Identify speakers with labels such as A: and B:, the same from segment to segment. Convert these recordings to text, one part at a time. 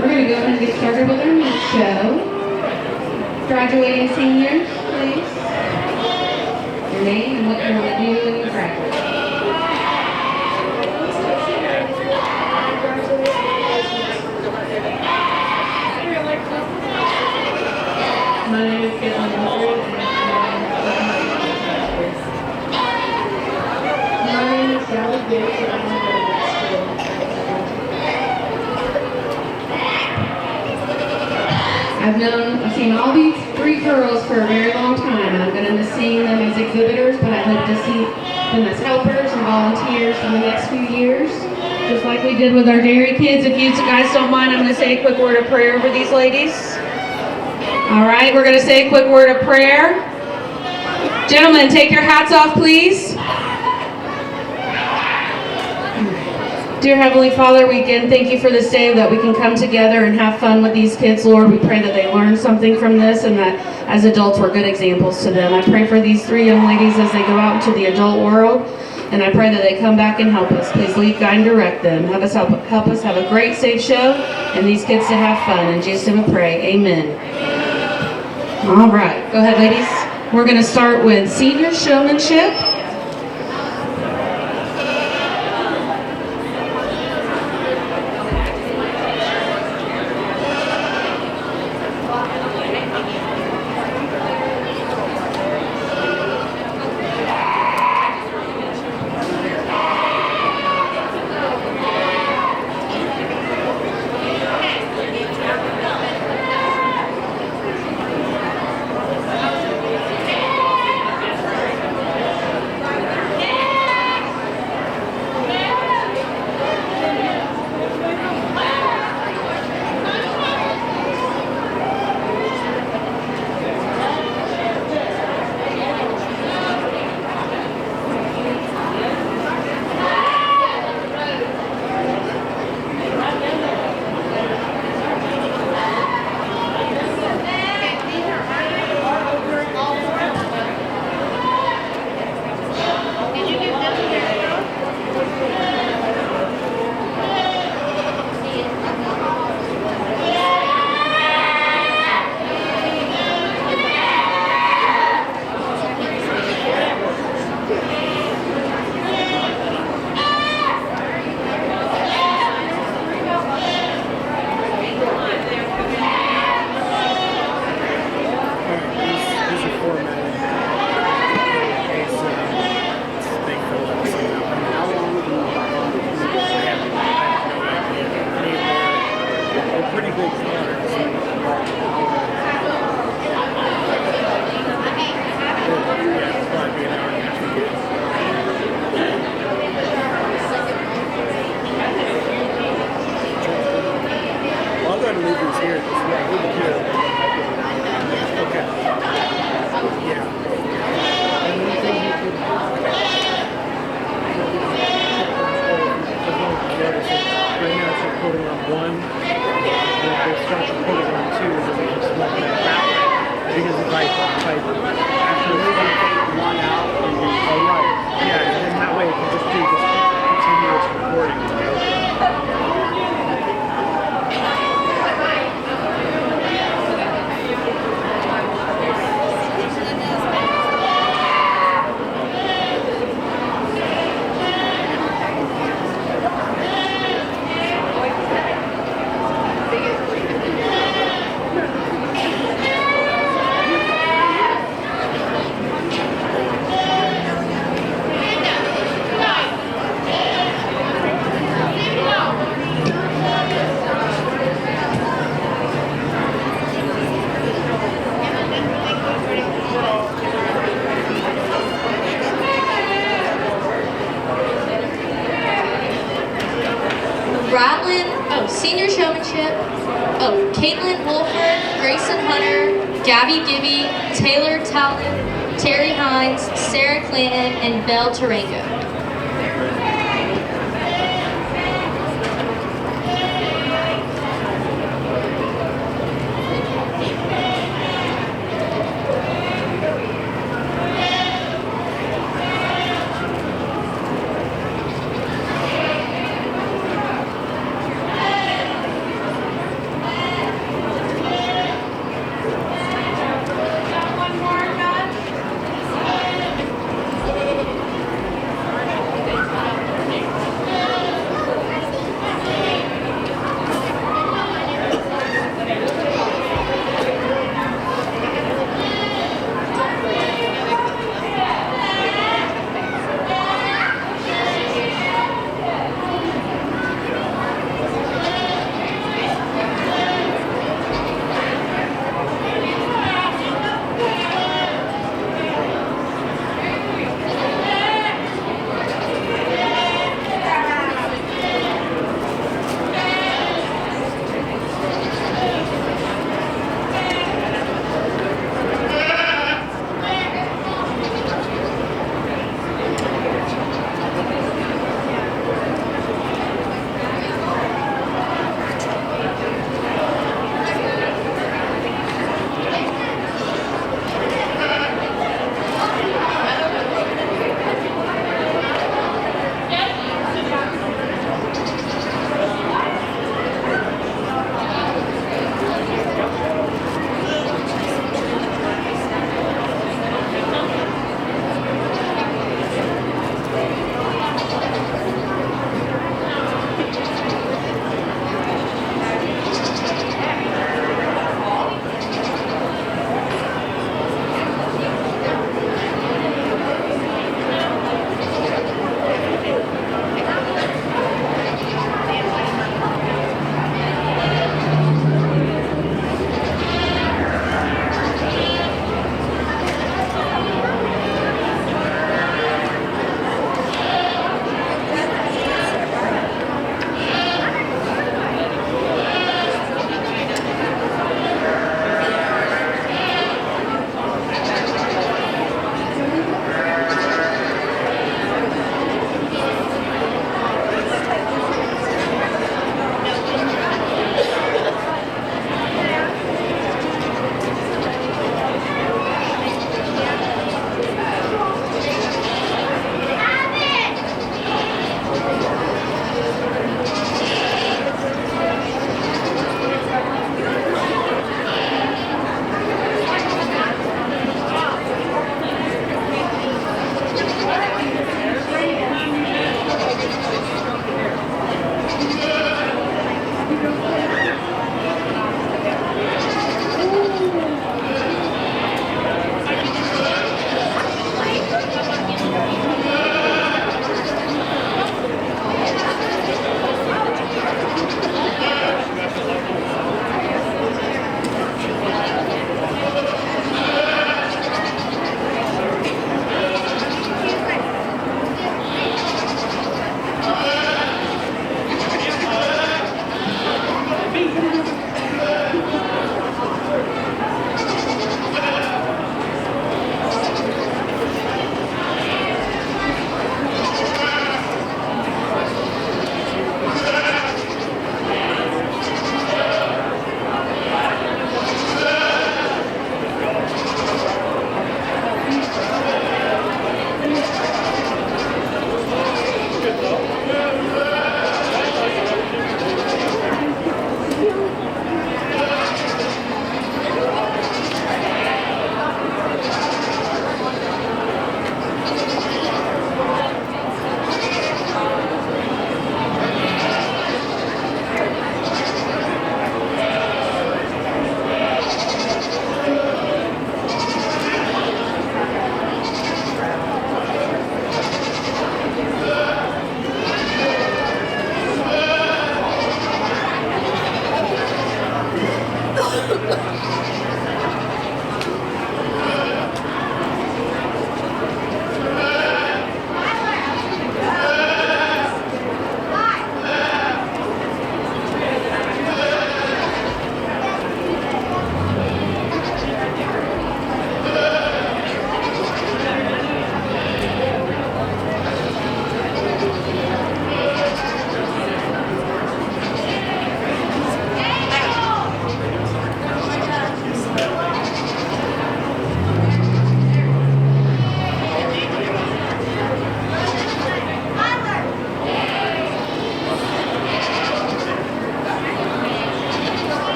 A: We're going to go ahead and get started with our meet show. Graduating seniors, please. Your name and what you want to do when you graduate. My name is Caitlyn. My name is I've seen all these three girls for a very long time, and I'm going to miss seeing them as exhibitors, but I hope to see them as helpers and volunteers in the next few years. Just like we did with our dairy kids. If you guys don't mind, I'm going to say a quick word of prayer over these ladies. All right, we're going to say a quick word of prayer. Gentlemen, take your hats off, please. Dear Heavenly Father, we again thank you for this day that we can come together and have fun with these kids, Lord. We pray that they learn something from this and that as adults we're good examples to them. I pray for these three young ladies as they go out into the adult world, and I pray that they come back and help us. Please lead, guide, and direct them. Help us have a great, safe show and these kids to have fun. In Jesus' name we pray, amen. All right, go ahead, ladies. We're going to start with senior showmanship.
B: Senior showmanship of Caitlyn Wolford, Grayson Hunter, Gabby Gibby, Taylor Talon, Terry Hines, Sarah Clanton, and Belle Tarango.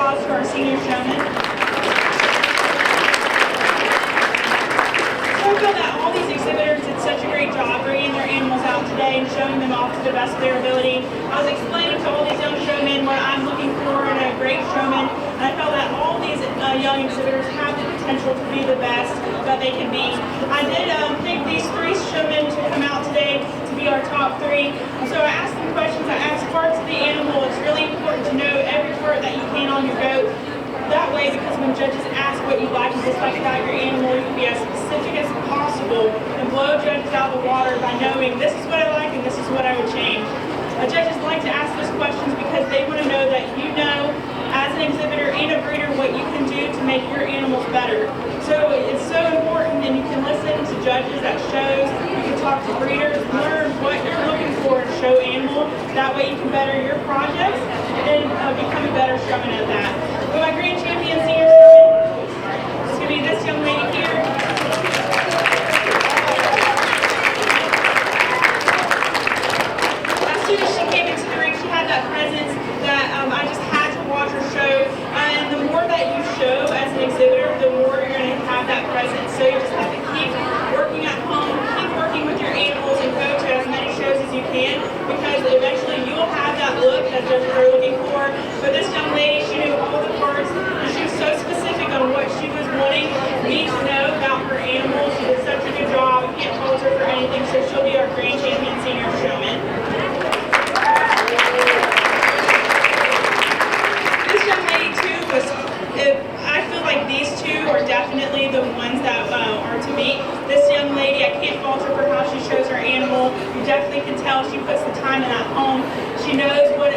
C: applause to our senior showmen. So I feel that all these exhibitors did such a great job bringing their animals out today and showing them off to the best of their ability. I was explaining to all these young showmen what I'm looking for in a great showman, and I felt that all these young exhibitors have the potential to be the best that they can be. I did pick these 3 showmen to come out today to be our top 3. So I asked them questions. I asked parts of the animal. It's really important to know every part that you can on your goat. That way, because when judges ask what you like and dislike about your animal, you can be as specific as possible and blow judges out of the water by knowing this is what I like and this is what I would change. Judges like to ask those questions because they want to know that you know, as an exhibitor and a breeder, what you can do to make your animals better. So it's so important, and you can listen to judges at shows, you can talk to breeders, learn what you're looking for in a show animal. That way you can better your projects and become a better showman at that. But my grand champion senior showman is going to be this young lady here. As soon as she came into the ring, she had that presence that I just had to watch her show. And the more that you show as an exhibitor, the more you're going to have that presence. So you just have to keep working at home, keep working with your animals, and go to as many shows as you can, because eventually you'll have that look that judges are looking for. But this young lady, she knew all the parts, and she was so specific on what she was wanting me to know about her animals. She did such a good job. You can't fault her for anything, so she'll be our grand champion senior showman. This young lady too was, I feel like these 2 are definitely the ones that are to beat. This young lady, I can't fault her for how she shows her animal. You definitely can tell she puts the time in at home. She knows what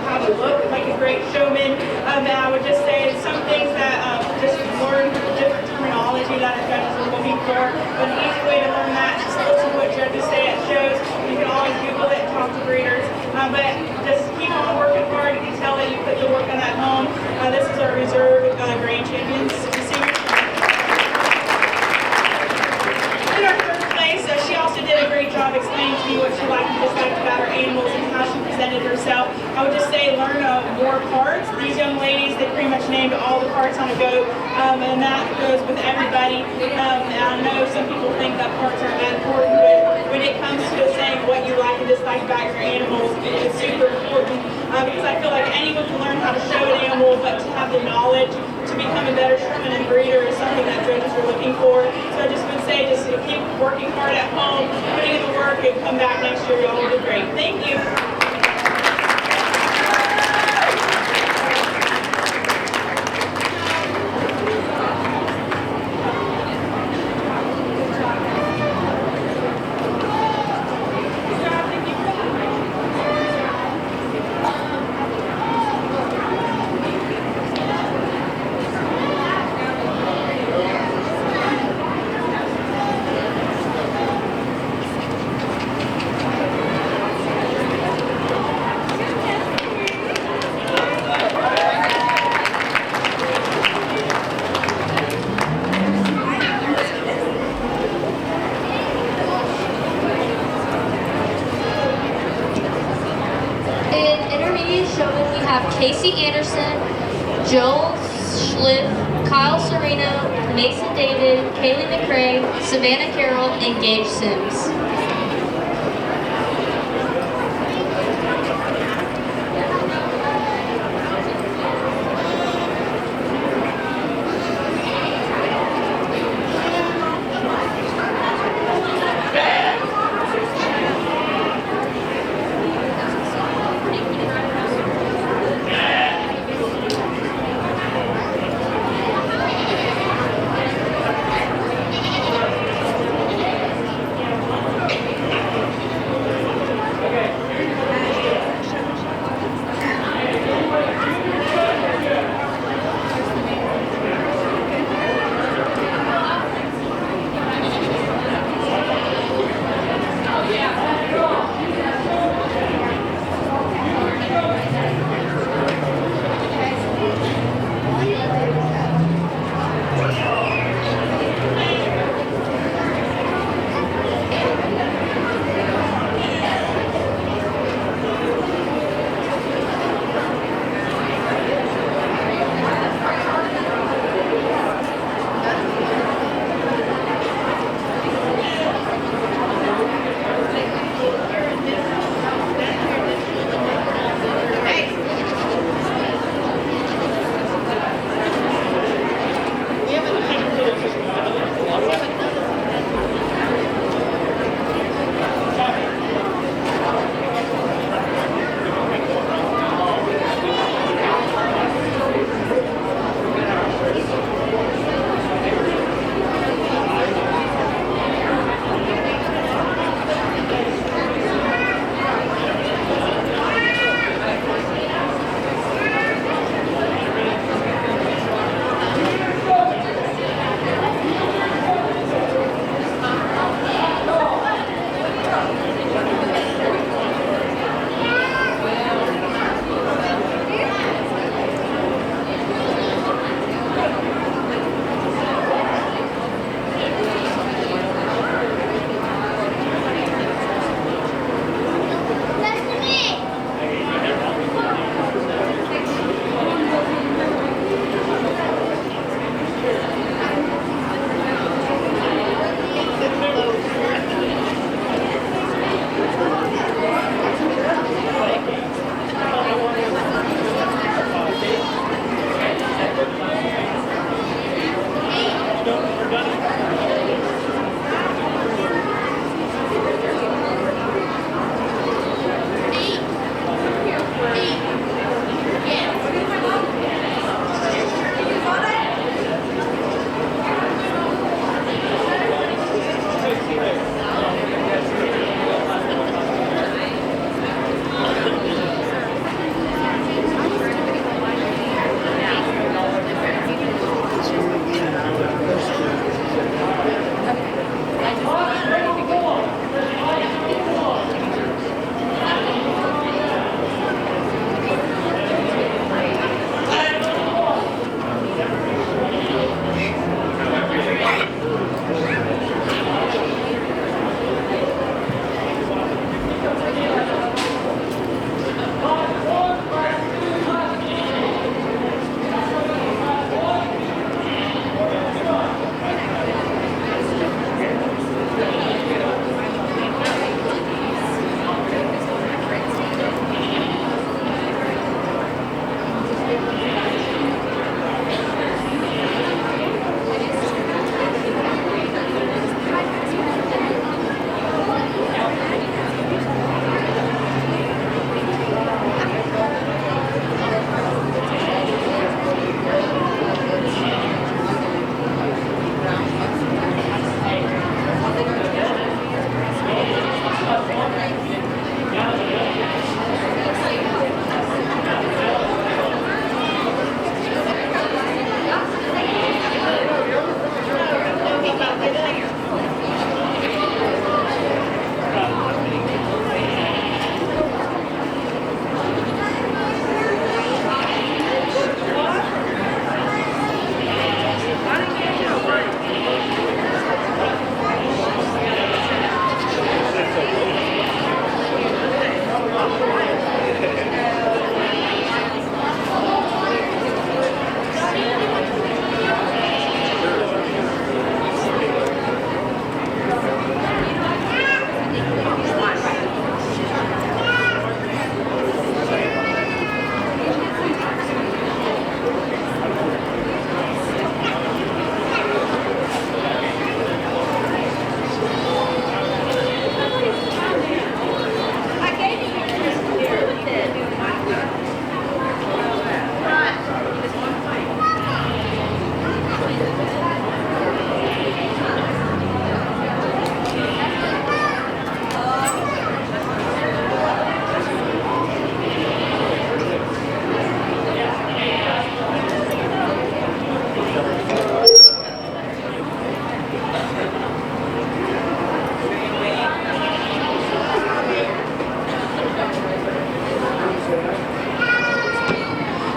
C: how to look like a great showman. And I would just say some things that just learn different terminology that our judges are looking for. But an easy way to learn that is just listen to what judges say at shows. You can always Google it and talk to breeders. But just keep on working hard. You can tell that you put the work on at home. This is our reserve grand champions. In our 3rd place, she also did a great job explaining to me what she liked and disliked about her animals and how she presented herself. I would just say learn more parts. These young ladies, they pretty much named all the parts on a goat, and that goes with everybody. I know some people think that parts aren't that important, but when it comes to saying what you like and dislike about your animals, it's super important, because I feel like anyone can learn how to show an animal, but to have the knowledge to become a better showman and breeder is something that judges are looking for. So I just would say just keep working hard at home, putting in the work, and come back next year. Y'all will do great. Thank you.
B: Casey Anderson, Joel Schliff, Kyle Sereno, Mason David, Kaylee Mcrae, Savannah Carroll, and Gage Sims.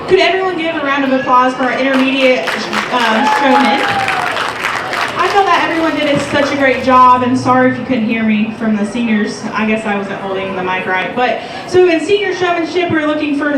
C: Could everyone give a round of applause for our intermediate showmen? I felt that everyone did such a great job, and sorry if you couldn't hear me from the seniors. I guess I wasn't holding the mic right. But so in senior showmanship, we're looking for,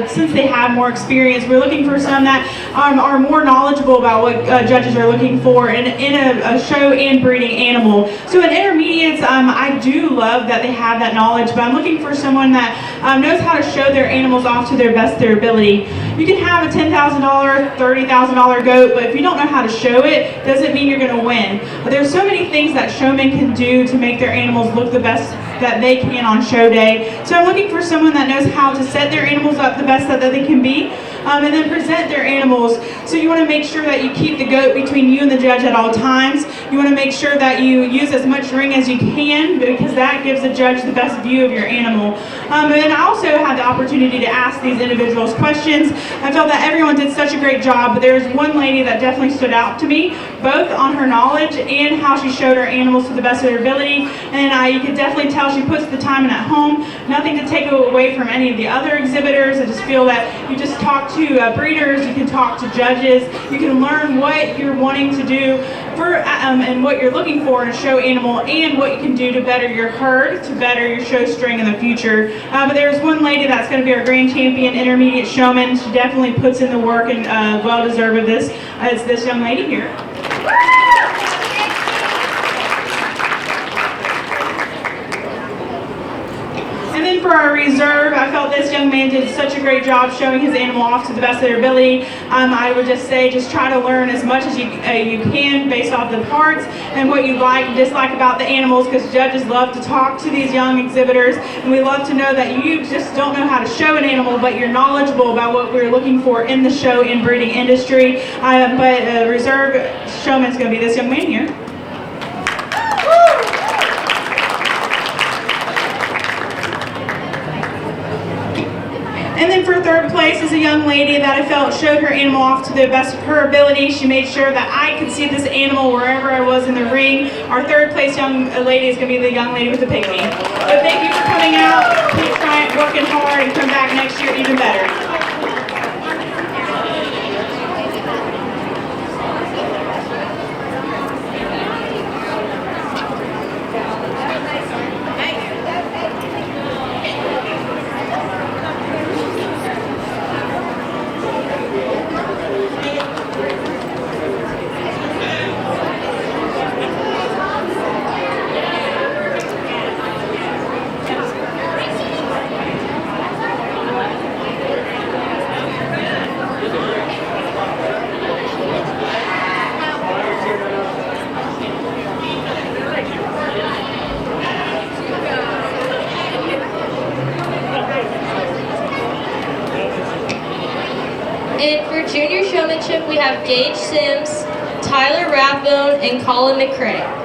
C: since they have more experience, we're looking for some that are more knowledgeable about what judges are looking for in a show and breeding animal. So in intermediates, I do love that they have that knowledge, but I'm looking for someone that knows how to show their animals off to their best of their ability. You can have a $10,000, $30,000 goat, but if you don't know how to show it, doesn't mean you're going to win. But there's so many things that showmen can do to make their animals look the best that they can on show day. So I'm looking for someone that knows how to set their animals up the best that they can be, and then present their animals. So you want to make sure that you keep the goat between you and the judge at all times. You want to make sure that you use as much ring as you can, because that gives the judge the best view of your animal. And I also had the opportunity to ask these individuals questions. I felt that everyone did such a great job, but there was one lady that definitely stood out to me, both on her knowledge and how she showed her animals to the best of her ability. And you could definitely tell she puts the time in at home. Nothing to take away from any of the other exhibitors. I just feel that you just talk to breeders, you can talk to judges, you can learn what you're wanting to do for and what you're looking for in a show animal, and what you can do to better your herd, to better your show string in the future. But there's one lady that's going to be our grand champion intermediate showman. She definitely puts in the work, and well deserved of this. It's this young lady here. And then for our reserve, I felt this young man did such a great job showing his animal off to the best of their ability. I would just say, just try to learn as much as you can based off the parts and what you like and dislike about the animals, because judges love to talk to these young exhibitors, and we love to know that you just don't know how to show an animal, but you're knowledgeable about what we're looking for in the show and breeding industry. But reserve showman's going to be this young man here. And then for third place is a young lady that I felt showed her animal off to the best of her ability. She made sure that I could see this animal wherever I was in the ring. Our third place young lady is going to be the young lady with the pygmy. So thank you for coming out. Keep trying, working hard, and come back next year even better.
B: And for junior showmanship, we have Gage Sims, Tyler Rathbone, and Colin Mcrae.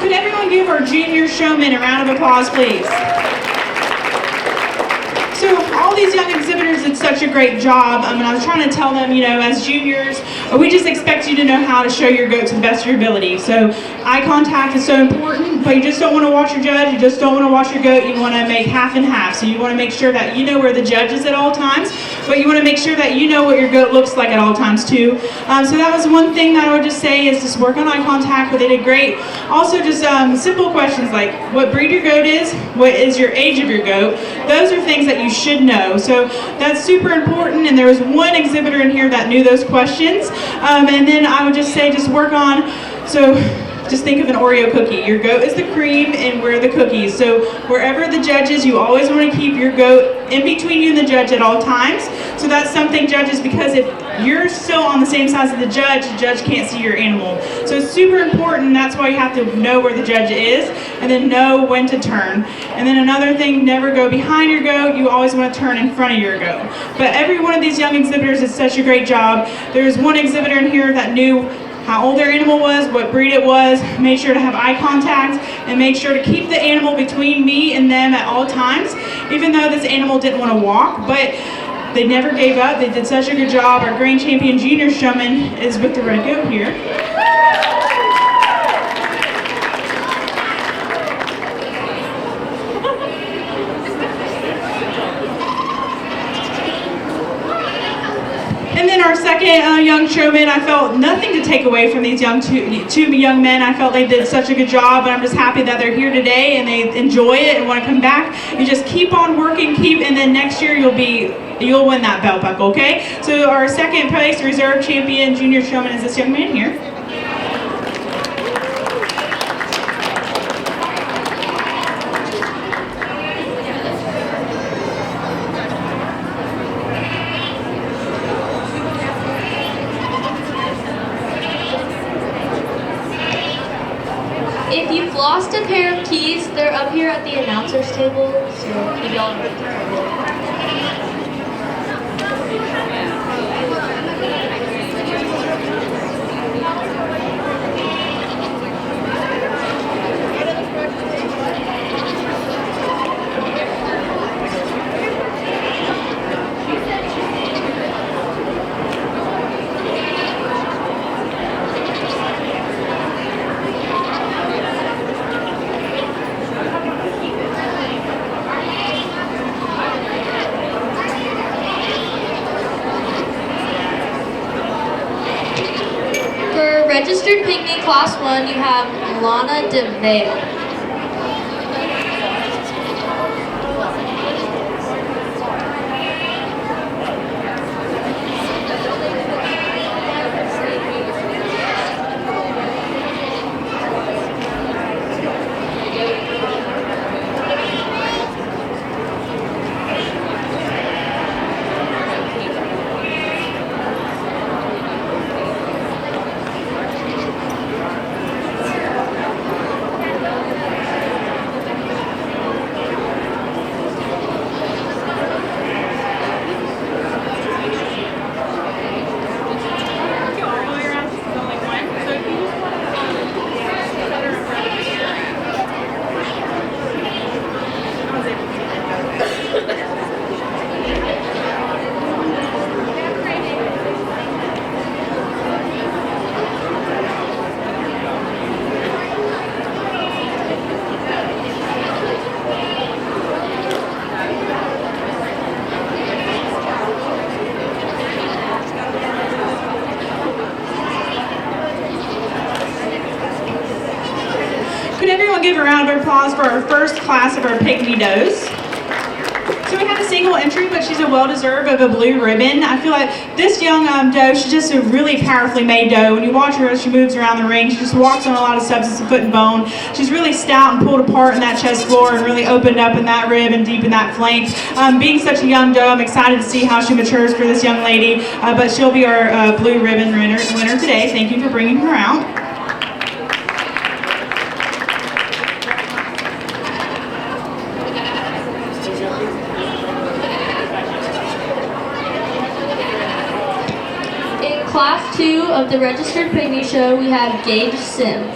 C: Could everyone give our junior showmen a round of applause, please? So all these young exhibitors did such a great job. I was trying to tell them, as juniors, we just expect you to know how to show your goat to the best of your ability. So eye contact is so important, but you just don't want to watch your judge. You just don't want to watch your goat. You want to make half and half. So you want to make sure that you know where the judge is at all times, but you want to make sure that you know what your goat looks like at all times too. So that was one thing that I would just say is just work on eye contact, but they did great. Also just simple questions like what breed your goat is, what is your age of your goat. Those are things that you should know. So that's super important, and there was one exhibitor in here that knew those questions. And then I would just say just work on, so just think of an Oreo cookie. Your goat is the cream and we're the cookies. So wherever the judge is, you always want to keep your goat in between you and the judge at all times. So that's something judges, because if you're still on the same side as the judge can't see your animal. So it's super important. That's why you have to know where the judge is and then know when to turn. And then another thing, never go behind your goat. You always want to turn in front of your goat. But every one of these young exhibitors did such a great job. There's one exhibitor in here that knew how old their animal was, what breed it was, made sure to have eye contact, and make sure to keep the animal between me and them at all times, even though this animal didn't want to walk, but they never gave up. They did such a good job. Our grand champion junior showman is with the red goat here. And then our second young showman, I felt nothing to take away from these two young men. I felt they did such a good job, and I'm just happy that they're here today and they enjoy it and want to come back. You just keep on working, and then next year you'll win that belt buckle, okay? So our second place reserve champion junior showman is this young man here.
B: If you've lost a pair of keys, they're up here at the announcer's table, so keep y'all in trouble. Registered Pygmy Class 1, you have Lana DeVale. Could everyone give a round of applause for our first class of our Pygmy does? So we had a single entry, but she's a well-deserved of a blue ribbon. I feel like this young doe, she's just a really powerfully made doe. When you watch her as she moves around the ring, she just walks on a lot of substance of foot and bone. She's really stout and pulled apart in that chest floor and really opened up in that rib and deep in that flank. Being such a young doe, I'm excited to see how she matures for this young lady, but she'll be our blue ribbon winner today. Thank you for bringing her out. Class 2 of the Registered Pygmy Show, we have Gage Sims.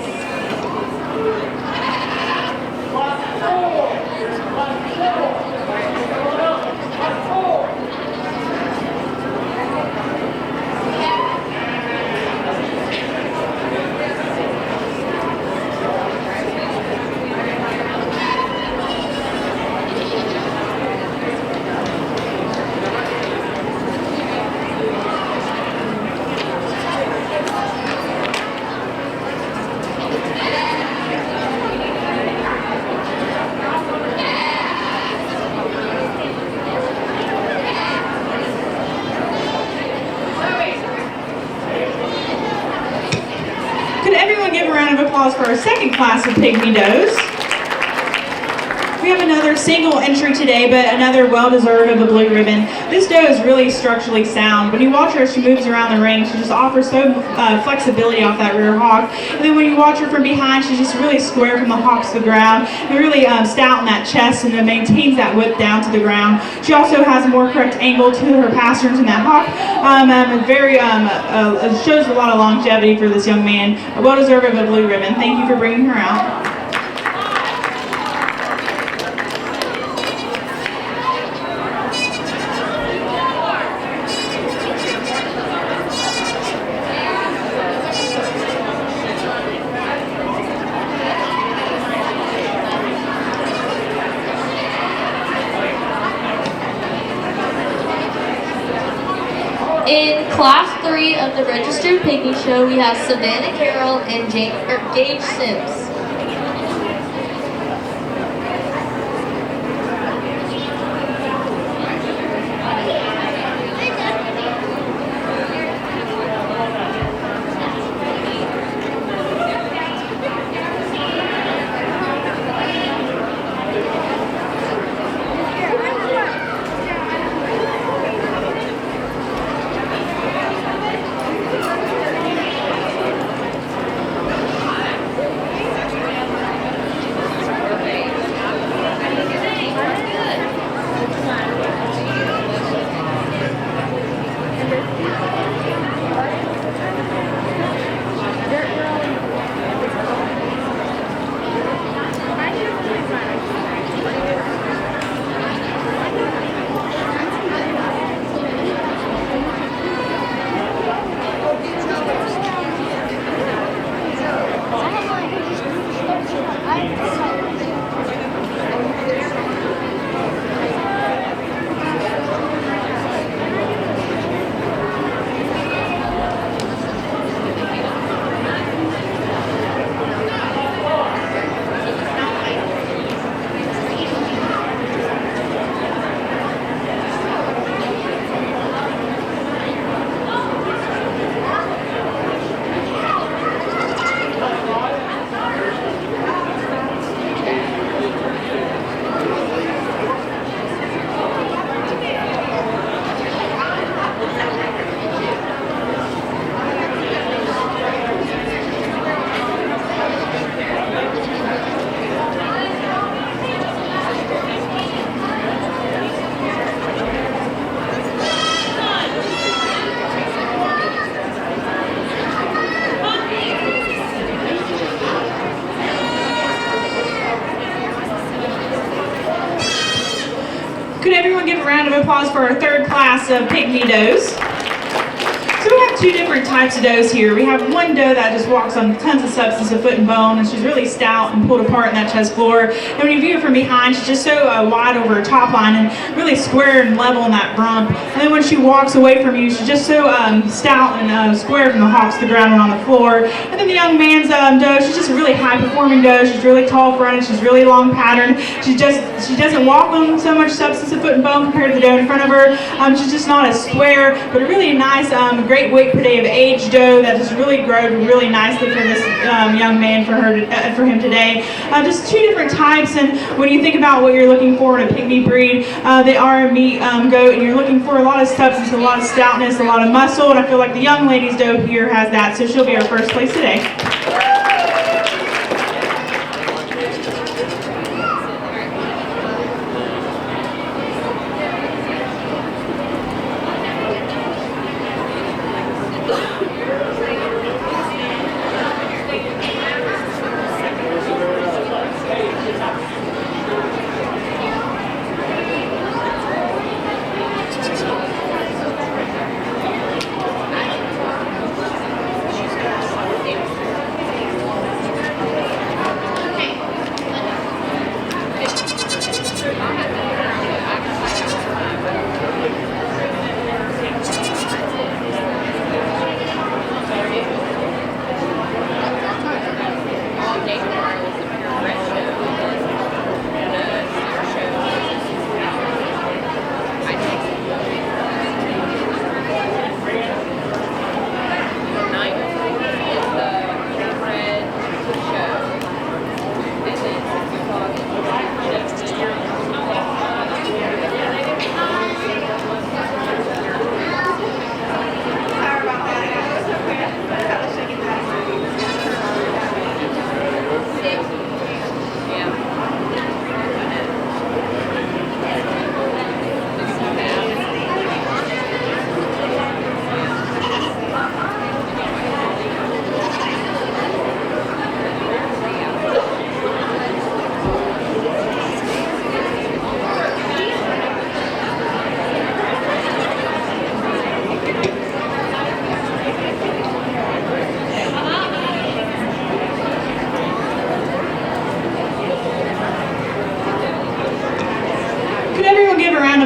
B: Give a round of applause for our second class of Pygmy Does. We have another single entry today, but another well-deserved of a blue ribbon. This doe is really structurally sound. When you watch her as she moves around the ring, she just offers so flexibility off that rear hock. And then when you watch her from behind, she's just really square from the hocks to the ground, and really stout in that chest, and maintains that whip down to the ground. She also has a more correct angle to her pasterns in that hock. Shows a lot of longevity for this young man. A well-deserved of a blue ribbon. Thank you for bringing her out.
D: In Class 3 of the Registered Pygmy Show, we have Savannah Carroll and Gage Sims. Could everyone give a round of applause for our third class of Pygmy Does? So we have two different types of does here. We have one doe that just walks on tons of substance of foot and bone, and she's really stout and pulled apart in that chest floor. And when you view her from behind, she's just so wide over her top line and really square and level in that rump. And then when she walks away from you, she's just so stout and square from the hocks to the ground and on the floor. And then the young man's doe, she's just a really high-performing doe. She's really tall fronted, she's really long patterned. She doesn't walk on so much substance of foot and bone compared to the doe in front of her. She's just not as square, but a really nice, great weight per day of age doe that just really growed really nicely for this young man for him today. Just two different types, and when you think about what you're looking for in a pygmy breed, they are a meat goat, and you're looking for a lot of substance, a lot of stoutness, a lot of muscle, and I feel like the young lady's doe here has that, so she'll be our first place today.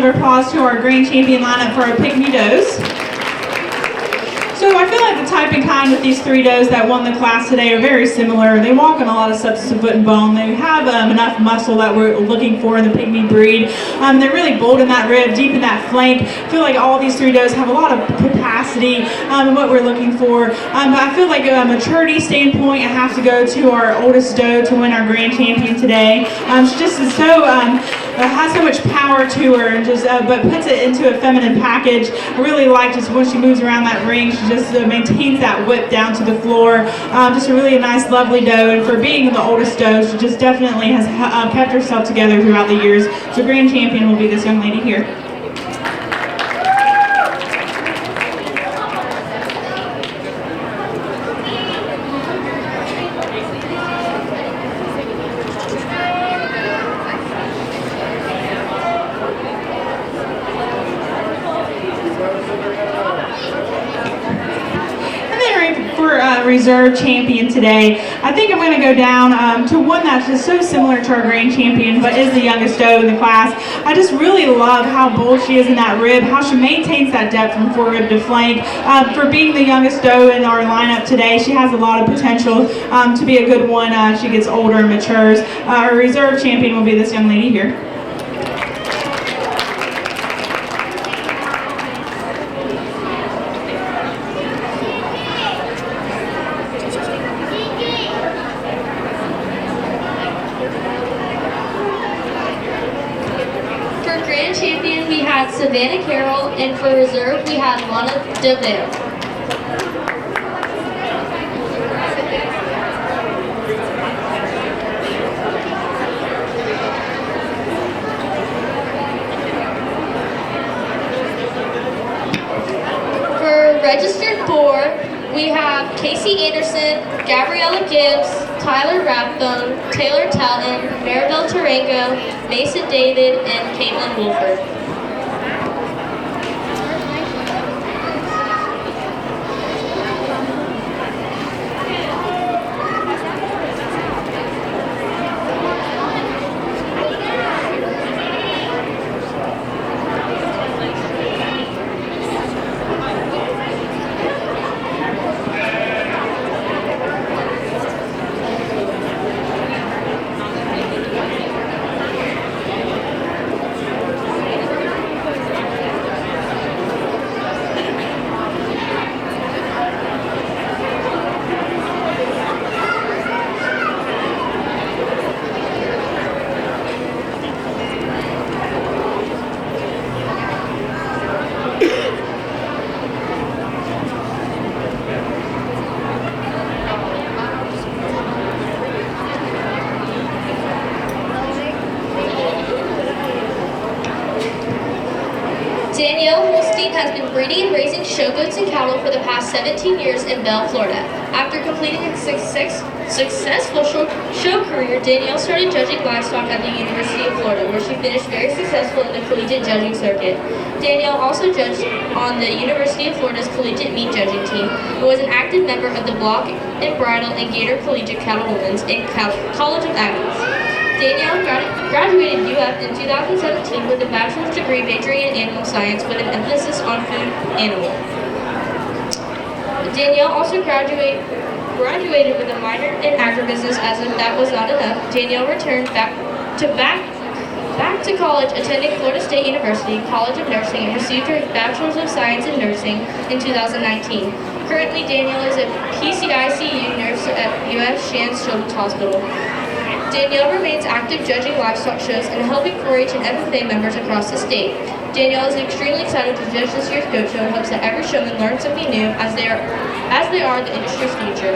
B: of applause to our grand champion lineup for our Pygmy Does. So I feel like the type and kind with these 3 does that won the class today are very similar. They walk on a lot of substance of foot and bone. They have enough muscle that we're looking for in the Pygmy breed. They're really bold in that rib, deep in that flank. I feel like all these 3 does have a lot of capacity in what we're looking for. I feel like a maturity standpoint, I have to go to our oldest doe to win our grand champion today. She just is so has so much power to her, and just but puts it into a feminine package. I really like just when she moves around that ring, she just maintains that whip down to the floor. Just a really nice, lovely doe, and for being the oldest doe, she just definitely has kept herself together throughout the years. So grand champion will be this young lady here. Reserve champion today. I think I'm going to go down to one that's just so similar to our grand champion, but is the youngest doe in the class. I just really love how bold she is in that rib, how she maintains that depth from forerib to flank. For being the youngest doe in our lineup today, she has a lot of potential to be a good one as she gets older and matures. Our reserve champion will be this young lady here.
E: Savannah Carroll, and for reserve we had Lana DeVille. For registered board, we have Casey Anderson, Gabriella Gibbs, Tyler Rathbone, Taylor Talton, Maribel Tarango, Mason David, and Caitlyn Wolford. Danielle Holstein has been breeding and raising show goats and cattle for the past 17 years in Belle, Florida. After completing a successful show career, Danielle started judging livestock at the University of Florida, where she finished very successful in the collegiate judging circuit. Danielle also judged on the University of Florida's collegiate meat judging team and was an active member of the Block and Bridle and Gator Collegiate Cattlewomen's and College of Aggies. Danielle graduated UF in 2017 with a bachelor's degree majoring in animal science with an emphasis on food animal. Danielle also graduated with a minor in agribusiness. As if that was not enough, Danielle returned back to college, attending Florida State University College of Nursing, and received her Bachelor's of Science in Nursing in 2019. Currently, Danielle is a PCICU nurse at UF Shands Children's Hospital. Danielle remains active judging livestock shows and helping 4-H and FFA members across the state. Danielle is extremely excited to judge this year's goat show and hopes that every showman learns something new as they are the industry's future.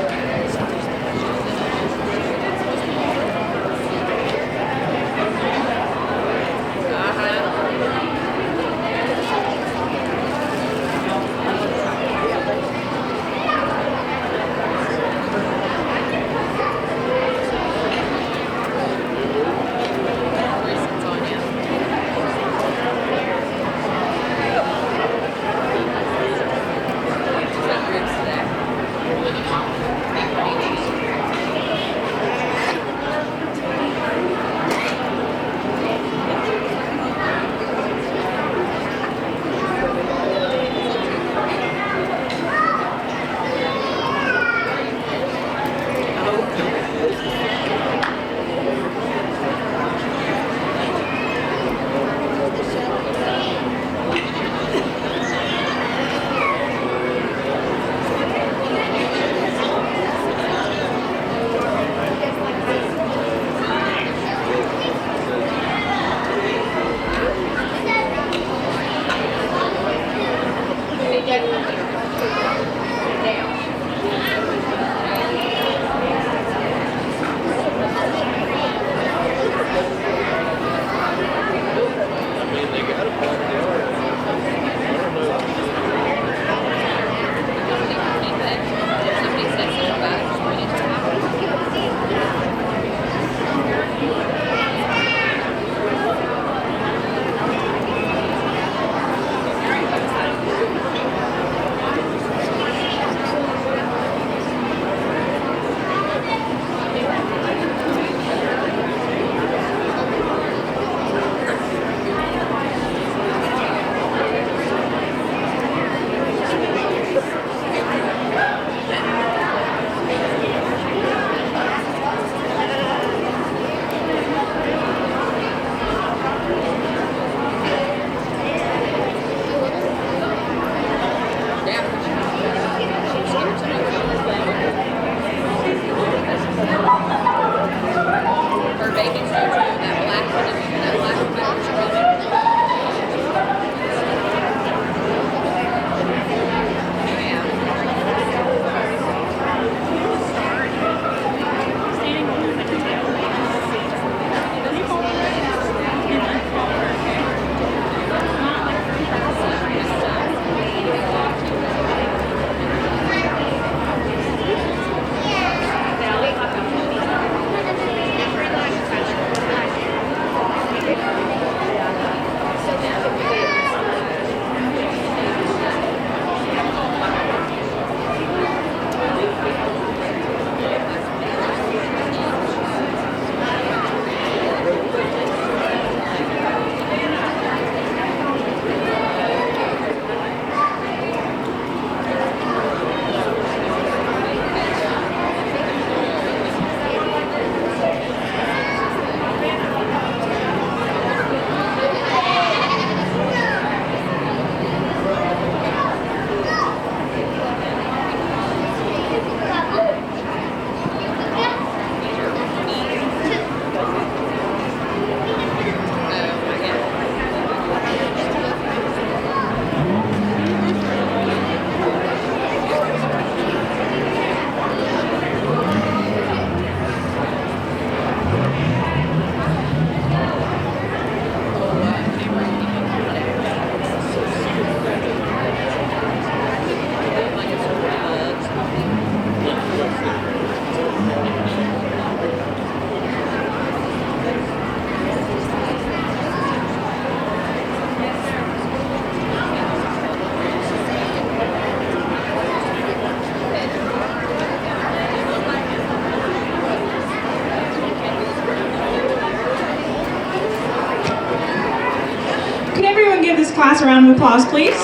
B: class a round of applause, please.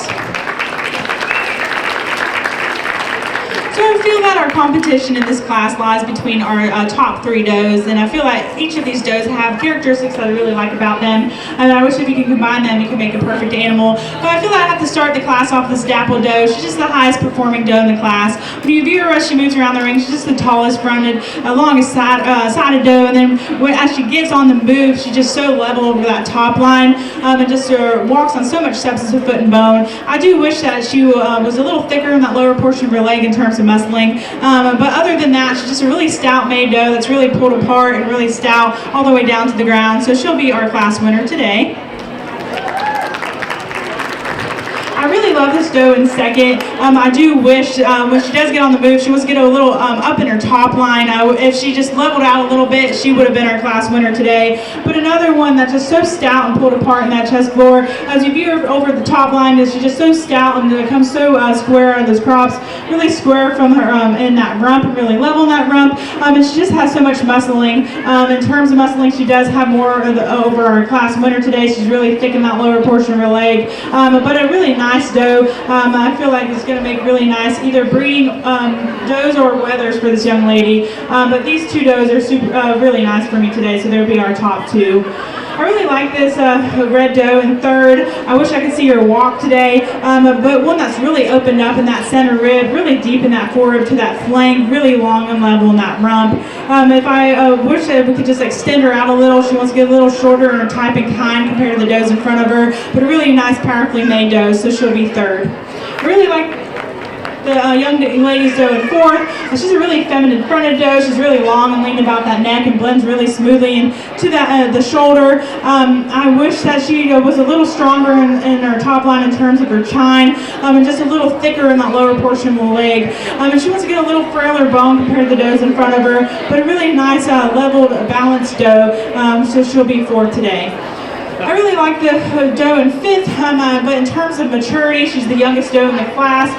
B: So I feel that our competition in this class lies between our top 3 does, and I feel like each of these does have characteristics that I really like about them, and I wish if you could combine them, you could make a perfect animal. But I feel like I have to start the class off with this dapple doe. She's just the highest performing doe in the class. When you view her as she moves around the ring, she's just the tallest fronted, longest sided doe, and then as she gets on the move, she's just so level over that top line, and just walks on so much substance of foot and bone. I do wish that she was a little thicker in that lower portion of her leg in terms of muscling, but other than that, she's just a really stout made doe that's really pulled apart and really stout all the way down to the ground, so she'll be our class winner today. I really love this doe in second. I do wish when she does get on the move, she wants to get a little up in her top line. If she just leveled out a little bit, she would have been our class winner today. But another one that's just so stout and pulled apart in that chest floor, as you view her over the top line, is she's just so stout and it comes so square on those props, really square from her in that rump and really level in that rump. And she just has so much muscling. In terms of muscling, she does have more over our class winner today. She's really thick in that lower portion of her leg, but a really nice doe. I feel like it's going to make really nice either breeding does or wethers for this young lady. But these 2 does are really nice for me today, so they'll be our top 2. I really like this red doe in third. I wish I could see her walk today, but one that's really opened up in that center rib, really deep in that forerib to that flank, really long and level in that rump. If I wish that we could just extend her out a little. She wants to get a little shorter and type and kind compared to the does in front of her, but a really nice, powerfully made doe, so she'll be third. I really like the young lady's doe in fourth. She's a really feminine fronted doe. She's really long and lean about that neck and blends really smoothly into that the shoulder. I wish that she was a little stronger in her top line in terms of her chine, and just a little thicker in that lower portion of the leg. And she wants to get a little frailer bone compared to the does in front of her, but a really nice leveled, balanced doe, so she'll be fourth today. I really like the doe in fifth, but in terms of maturity, she's the youngest doe in the class.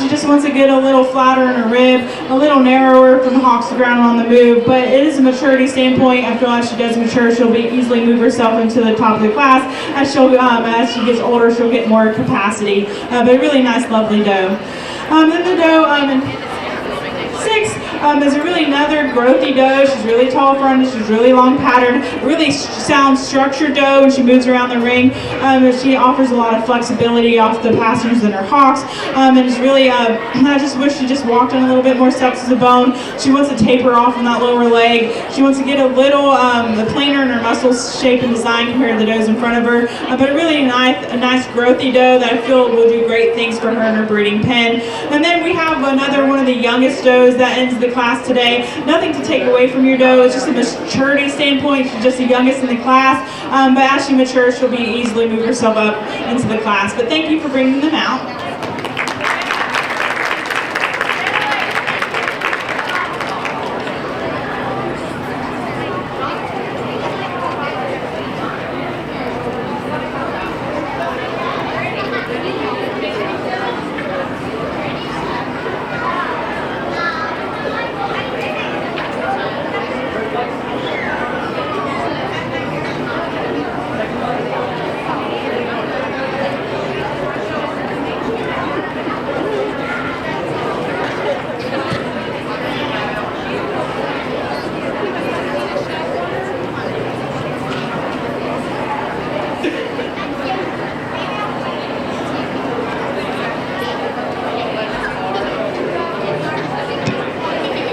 B: She just wants to get a little flatter in her rib, a little narrower from the hocks to ground on the move, but it is a maturity standpoint. I feel like she does mature, she'll easily move herself into the top of the class. As she gets older, she'll get more capacity, but a really nice, lovely doe. Then the doe in sixth is a really another growthy doe. She's really tall fronted, she's really long patterned, really sound structured doe when she moves around the ring. She offers a lot of flexibility off the passengers and her hocks, and it's really, I just wish she just walked on a little bit more substance of bone. She wants to taper off on that lower leg. She wants to get a little plainer in her muscle shape and design compared to the does in front of her, but a really nice growthy doe that I feel will do great things for her in her breeding pen. And then we have another one of the youngest does that ends the class today. Nothing to take away from your doe, it's just a maturity standpoint. She's just the youngest in the class, but as she matures, she'll be easily move herself up into the class. But thank you for bringing them out.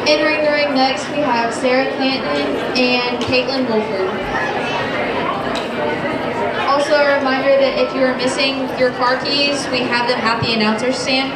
E: Entering the ring next, we have Sarah Clanton and Caitlyn Wolford. Also a reminder that if you are missing your car keys, we have them at the announcer's stand.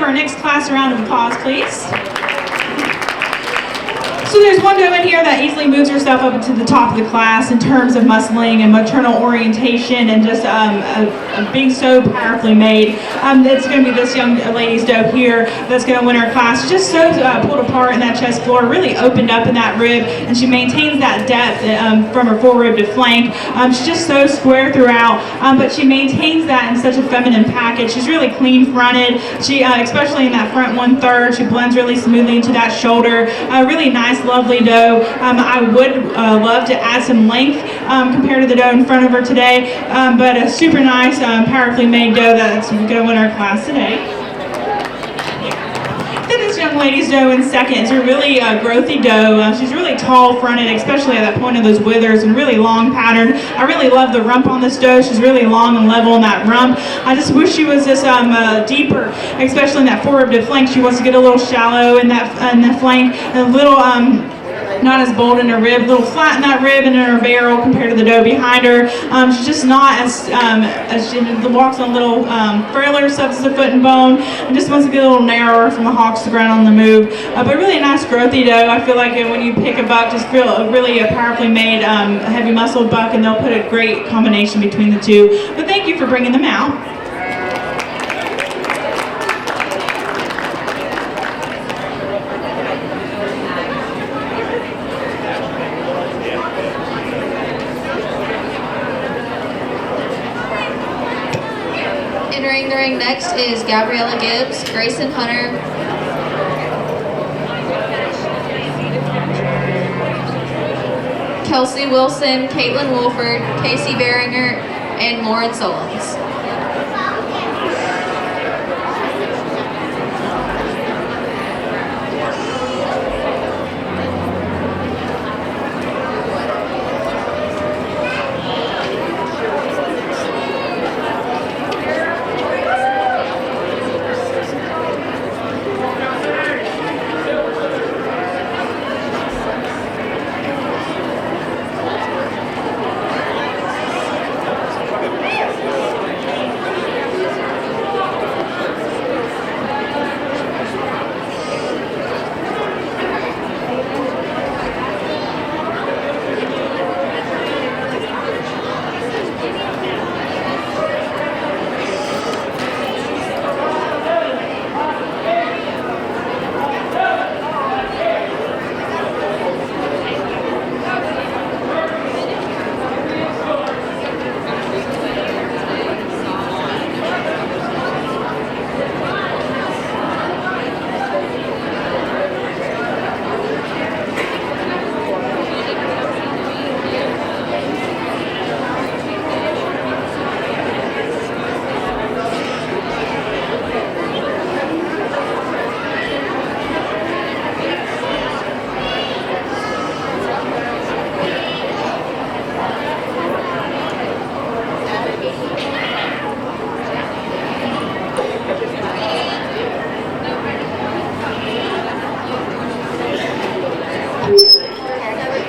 B: our next class a round of applause, please. So there's one doe in here that easily moves herself up to the top of the class in terms of muscling and maternal orientation and just being so powerfully made. It's going to be this young lady's doe here that's going to win her class. She's just so pulled apart in that chest floor, really opened up in that rib, and she maintains that depth from her forerib to flank. She's just so square throughout, but she maintains that in such a feminine package. She's really clean fronted. She, especially in that front 1/3, she blends really smoothly into that shoulder. Really nice, lovely doe. I would love to add some length compared to the doe in front of her today, but a super nice, powerfully made doe that's going to win our class today. Then this young lady's doe in second is a really growthy doe. She's really tall fronted, especially at that point of those withers, and really long pattern. I really love the rump on this doe. She's really long and level in that rump. I just wish she was just deeper, especially in that forerib to flank. She wants to get a little shallow in that flank, and a little not as bold in her rib, a little flat in that rib and in her barrel compared to the doe behind her. She's just not as she walks on a little frailer substance of foot and bone, and just wants to get a little narrower from the hocks to ground on the move. But really a nice growthy doe. I feel like when you pick a buck, just feel really a powerfully made, heavy muscled buck, and they'll put a great combination between the two. But thank you for bringing them out.
E: Entering the ring next is Gabriella Gibbs, Grayson Hunter, Kelsey Wilson, Caitlyn Wolford, Casey Barringer, and Lauren Solons.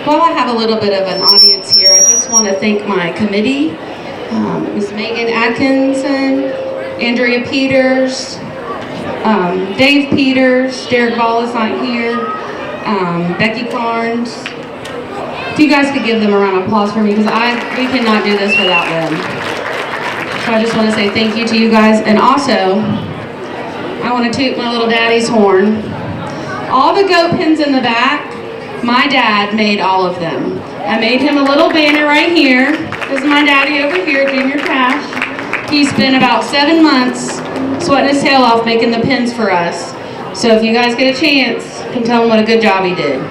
A: While I have a little bit of an audience here, I just want to thank my committee, Ms. Megan Atkinson, Andrea Peters, Dave Peters, Derek Ball is not here, Becky Carnes. If you guys could give them a round of applause for me, because we cannot do this without them. So I just want to say thank you to you guys, and also I want to toot my little daddy's horn. All the goat pins in the back, my dad made all of them. I made him a little banner right here. This is my daddy over here, Junior Cash. He spent about 7 months sweating his tail off making the pins for us. So if you guys get a chance, you can tell him what a good job he did.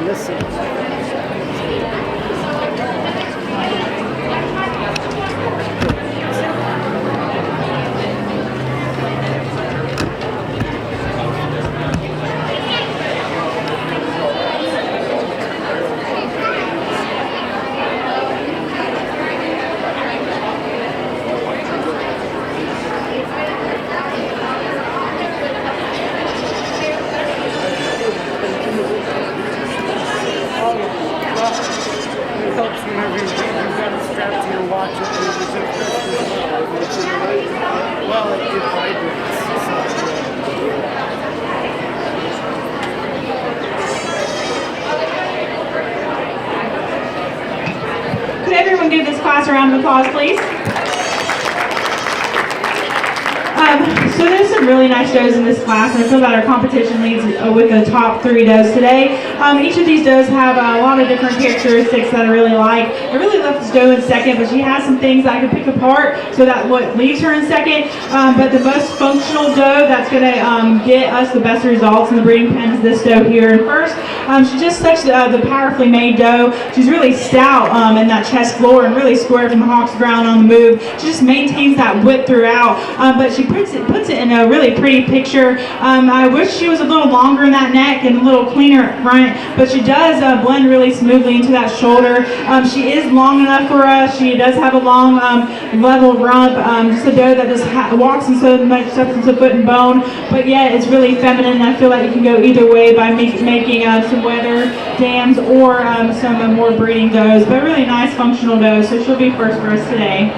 F: listen. It helps whenever you've got it strapped to your watch and it's impressed as well. Well, it vibrates.
B: Could everyone give this class a round of applause, please? So there's some really nice does in this class, and I feel that our competition leads with the top 3 does today. Each of these does have a lot of different characteristics that I really like. I really love this doe in second, but she has some things that I could pick apart, so that what leaves her in second. But the most functional doe that's going to get us the best results in the breeding pen is this doe here in first. She's just such the powerfully made doe. She's really stout in that chest floor and really square from the hawk's ground on the move. She just maintains that width throughout, but she puts it in a really pretty picture. I wish she was a little longer in that neck and a little cleaner at front, but she does blend really smoothly into that shoulder. She is long enough for us. She does have a long level rump, just a doe that just walks in so much substance of foot and bone, but yet it's really feminine. I feel like you can go either way by making some weather dams or some more breeding does, but really nice functional does, so she'll be first for us today.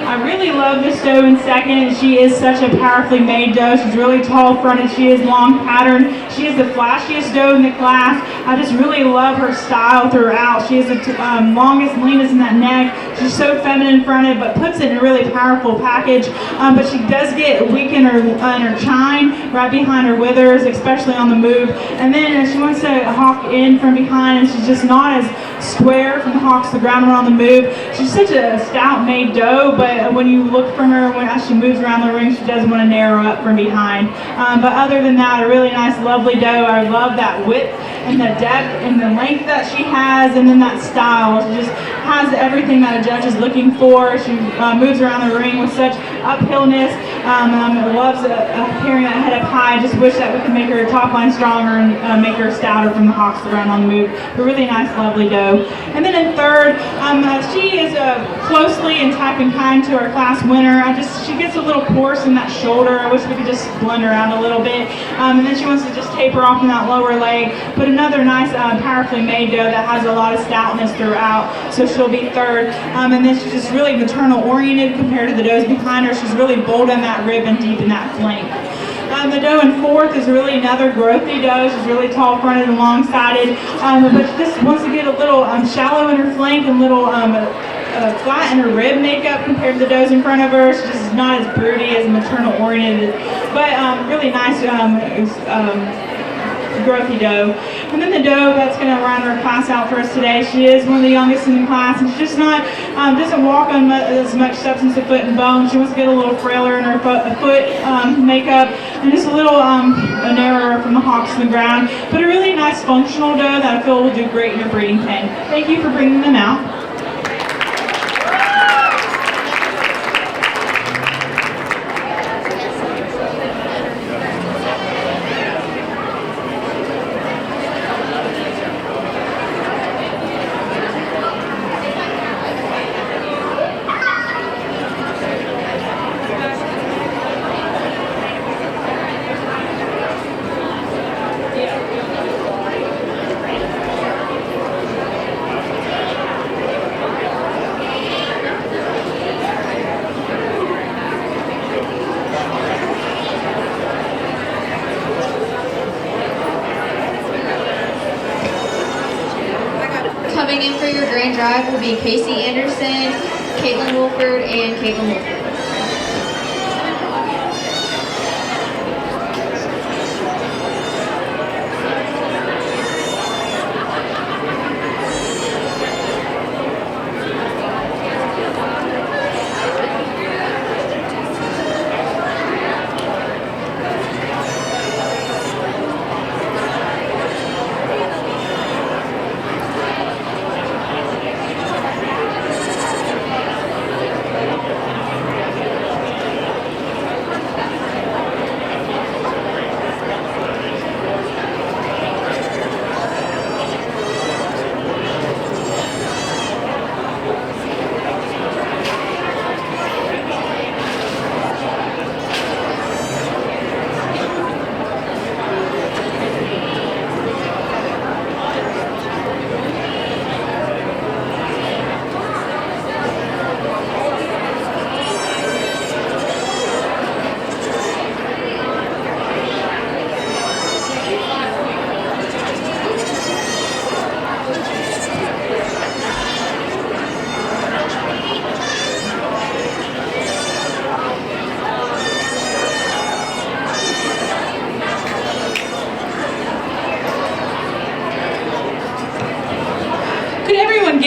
B: I really love this doe in second. She is such a powerfully made doe. She's really tall fronted. She is long patterned. She is the flashiest doe in the class. I just really love her style throughout. She is the longest, leanest in that neck. She's so feminine fronted, but puts it in a really powerful package. But she does get weak in her chine, right behind her withers, especially on the move. And then she wants to hawk in from behind, and she's just not as square from the hawks to the ground when on the move. She's such a stout made doe, but when you look from her, as she moves around the ring, she does want to narrow up from behind. But other than that, a really nice, lovely doe. I love that width and the depth and the length that she has, and then that style. She just has everything that a judge is looking for. She moves around the ring with such uphillness. Loves carrying that head up high. I just wish that we could make her top line stronger and make her stouter from the hawks around on the move. But really nice, lovely doe. And then in third, she is closely in type and kind to our class winner. She gets a little coarse in that shoulder. I wish we could just blend her out a little bit. And then she wants to just taper off in that lower leg. But another nice, powerfully made doe that has a lot of stoutness throughout. So she'll be third. And then she's just really maternal oriented compared to the does behind her. She's really bold in that rib and deep in that flank. The doe in fourth is really another growthy doe. She's really tall fronted and long sided. But she just wants to get a little shallow in her flank and little flat in her rib makeup compared to the does in front of her. She's just not as broody, as maternal oriented, but really nice growthy doe. And then the doe that's going to round our class out for us today, she is one of the youngest in the class, and she's just not, doesn't walk on as much substance of foot and bone. She wants to get a little frailer in her foot makeup, and just a little narrower from the hocks to the ground, but a really nice functional doe that I feel will do great in your breeding pen. Thank you for bringing them out.
E: Coming in for your grand drive will be Casey Anderson, Caitlyn Wolford, and Caitlyn Wolford.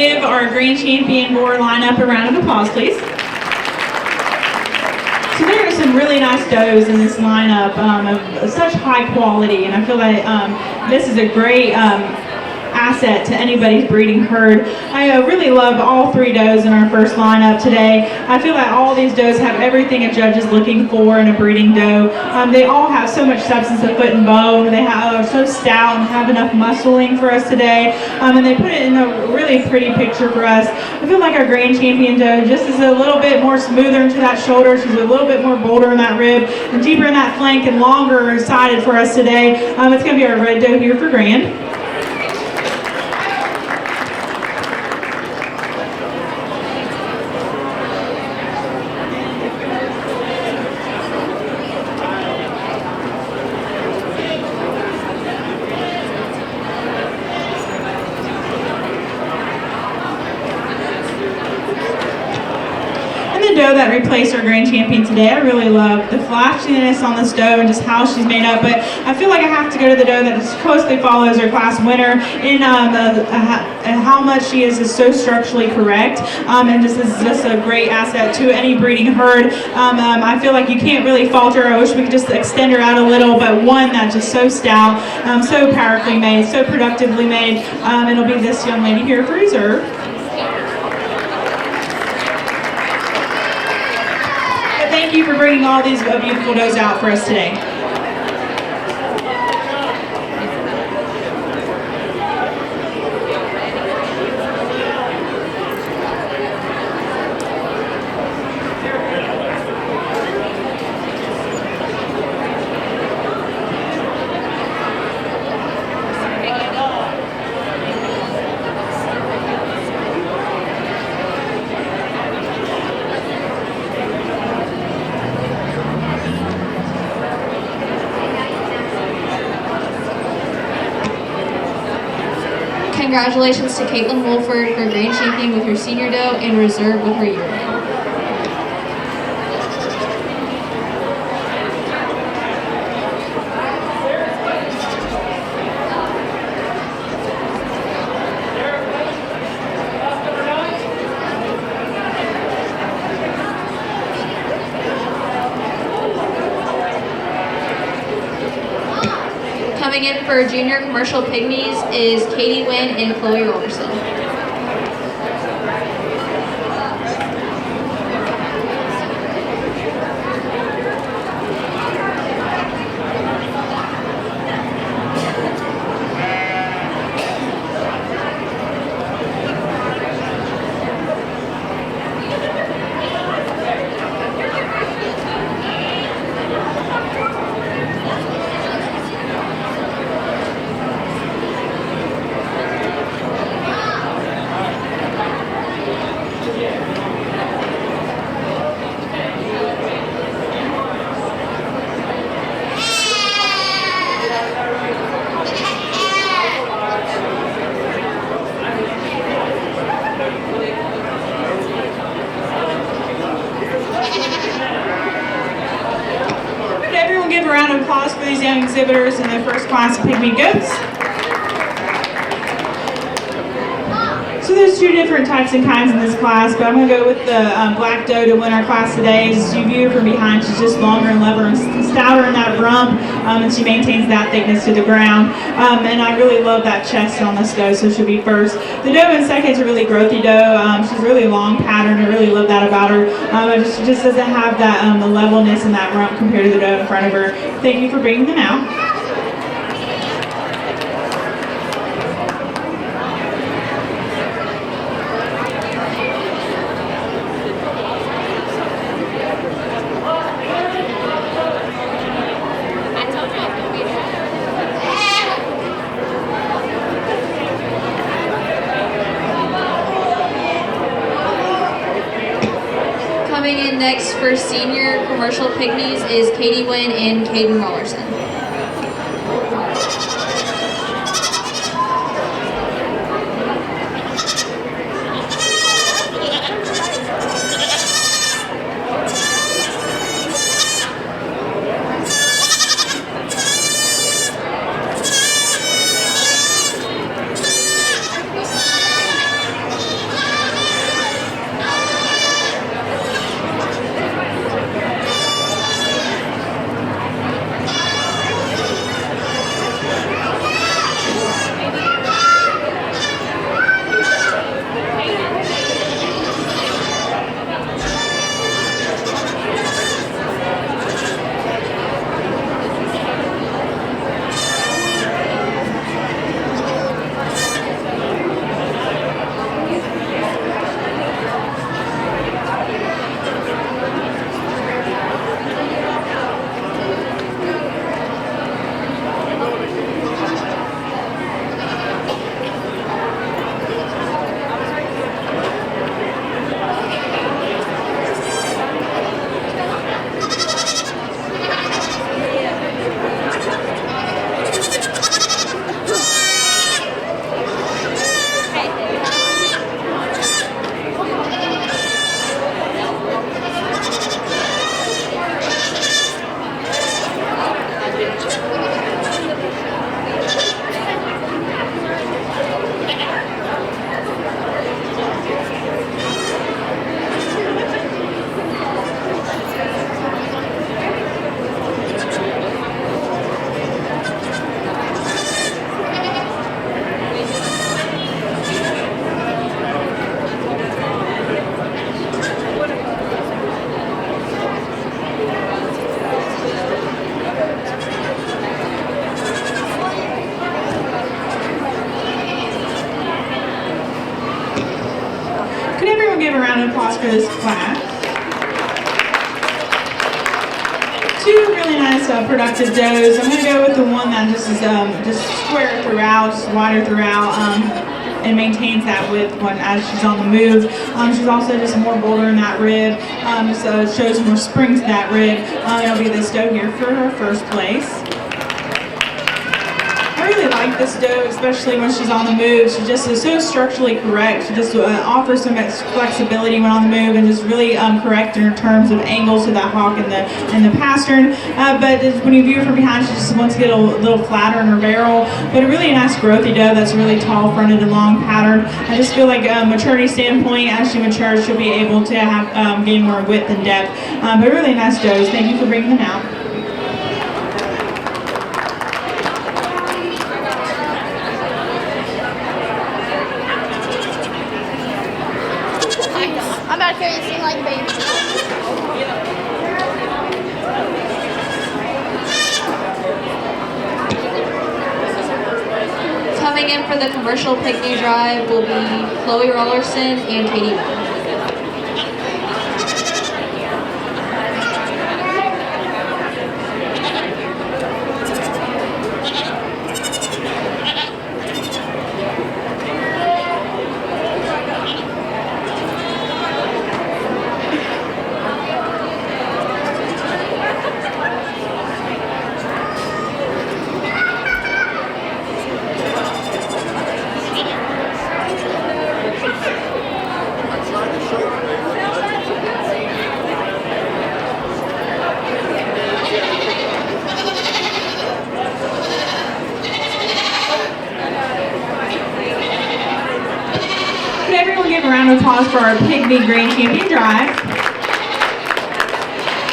B: give our grand champion board lineup a round of applause, please. So there are some really nice does in this lineup of such high quality, and I feel like this is a great asset to anybody's breeding herd. I really love all three does in our first lineup today. I feel like all these does have everything a judge is looking for in a breeding doe. They all have so much substance of foot and bone. They are so stout and have enough muscling for us today. And they put it in a really pretty picture for us. I feel like our grand champion doe just is a little bit more smoother into that shoulder. She's a little bit more bolder in that rib and deeper in that flank and longer sided for us today. It's going to be our red doe here for grand. Doe that replaced our grand champion today. I really love the flashiness on this doe and just how she's made up, but I feel like I have to go to the doe that just closely follows our class winner in how much she is so structurally correct, and just is just a great asset to any breeding herd. I feel like you can't really falter. I wish we could just extend her out a little, but one that's just so stout, so powerfully made, so productively made. It'll be this young lady here for reserve. Thank you for bringing all these beautiful does out for us today.
E: Congratulations to Caitlyn Wolford for grand champion with her senior doe and reserve with her yearling. Coming in for junior commercial pygmies is Katie Wynn and Chloe Rollerson.
B: Give a round of applause for these young exhibitors in their first class of pygmy goats. So there's two different types and kinds in this class, but I'm going to go with the black doe to win our class today. As you view her from behind, she's just longer and lever and stouter in that rump, and she maintains that thickness to the ground. And I really love that chest on this doe, so she'll be first. The doe in second is a really growthy doe. She's really long patterned. I really love that about her. She just doesn't have that the levelness in that rump compared to the doe in front of her. Thank you for bringing them out.
E: Coming in next for senior commercial pygmies is Katie Wynn and Caden Rollerson.
B: give a round of applause for this class. Two really nice productive does. I'm going to go with the one that just is just square throughout, just wider throughout, and maintains that width when as she's on the move. She's also just more bolder in that rib, so it shows more spring to that rib. It'll be this doe here for her first place. I really like this doe, especially when she's on the move. She just is so structurally correct. She just offers so much flexibility when on the move, and just really correct in terms of angles to that hawk and the pastern. But when you view her from behind, she just wants to get a little flatter in her barrel. But a really nice growthy doe that's really tall fronted and long pattern. I just feel like maturity standpoint, as she matures, she'll be able to have gain more width and depth. But really nice does. Thank you for bringing them out.
G: I'm about to carry this thing like a baby.
E: Coming in for the commercial picnic drive will be Chloe Rollerson and Katie.
B: Give a round of applause for our Pygmy Grand Champion Drive.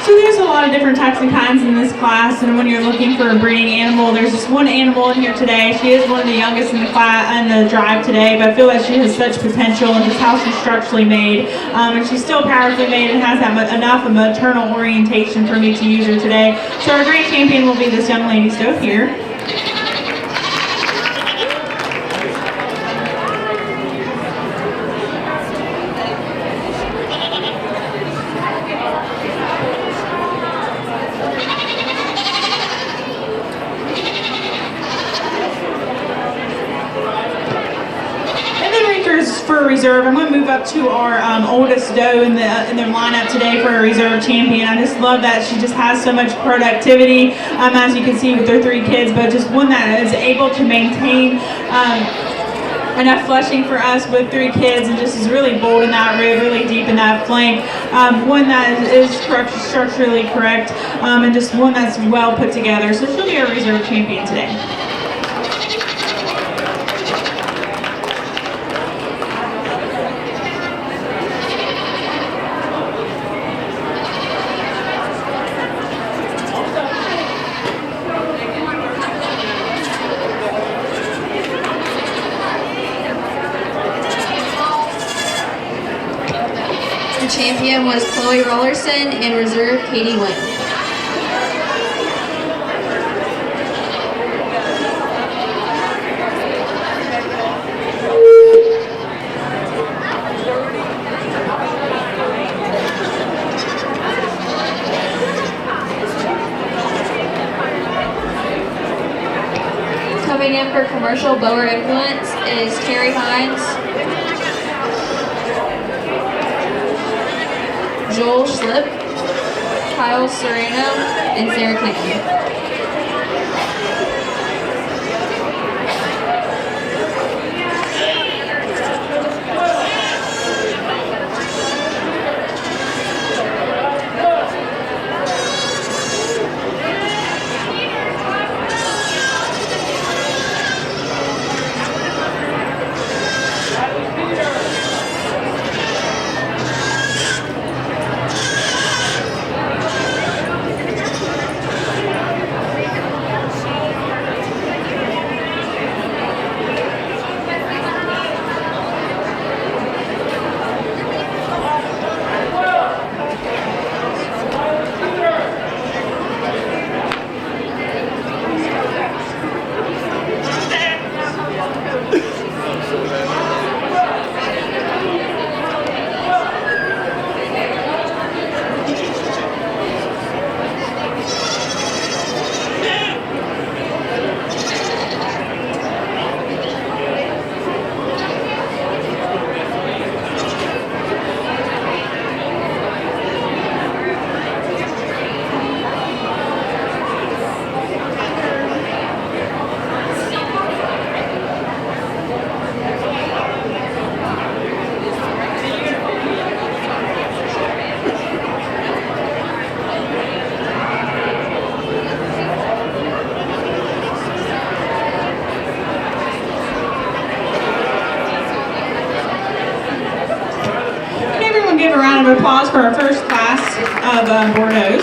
B: So there's a lot of different types and kinds in this class, and when you're looking for a breeding animal, there's just one animal in here today. She is one of the youngest in the class in the drive today, but I feel like she has such potential and just how she's structurally made, and she's still powerfully made and has that enough of maternal orientation for me to use her today. So our Grand Champion will be this young lady's doe here. For a reserve, I'm going to move up to our oldest doe in the lineup today for a reserve champion. I just love that she just has so much productivity, as you can see with her 3 kids, but just one that is able to maintain enough flushing for us with 3 kids, and just is really bold in that rib, really deep in that flank. One that is structurally correct, and just one that's well put together. So she'll be our reserve champion today.
E: Champion was Chloe Rollerson and reserve Katie Wynn. Coming in for commercial Bower Influence is Terry Hines, Joel Schlip, Kyle Serrano, and Sarah Clanton.
B: of applause for our first class of Bordeaux.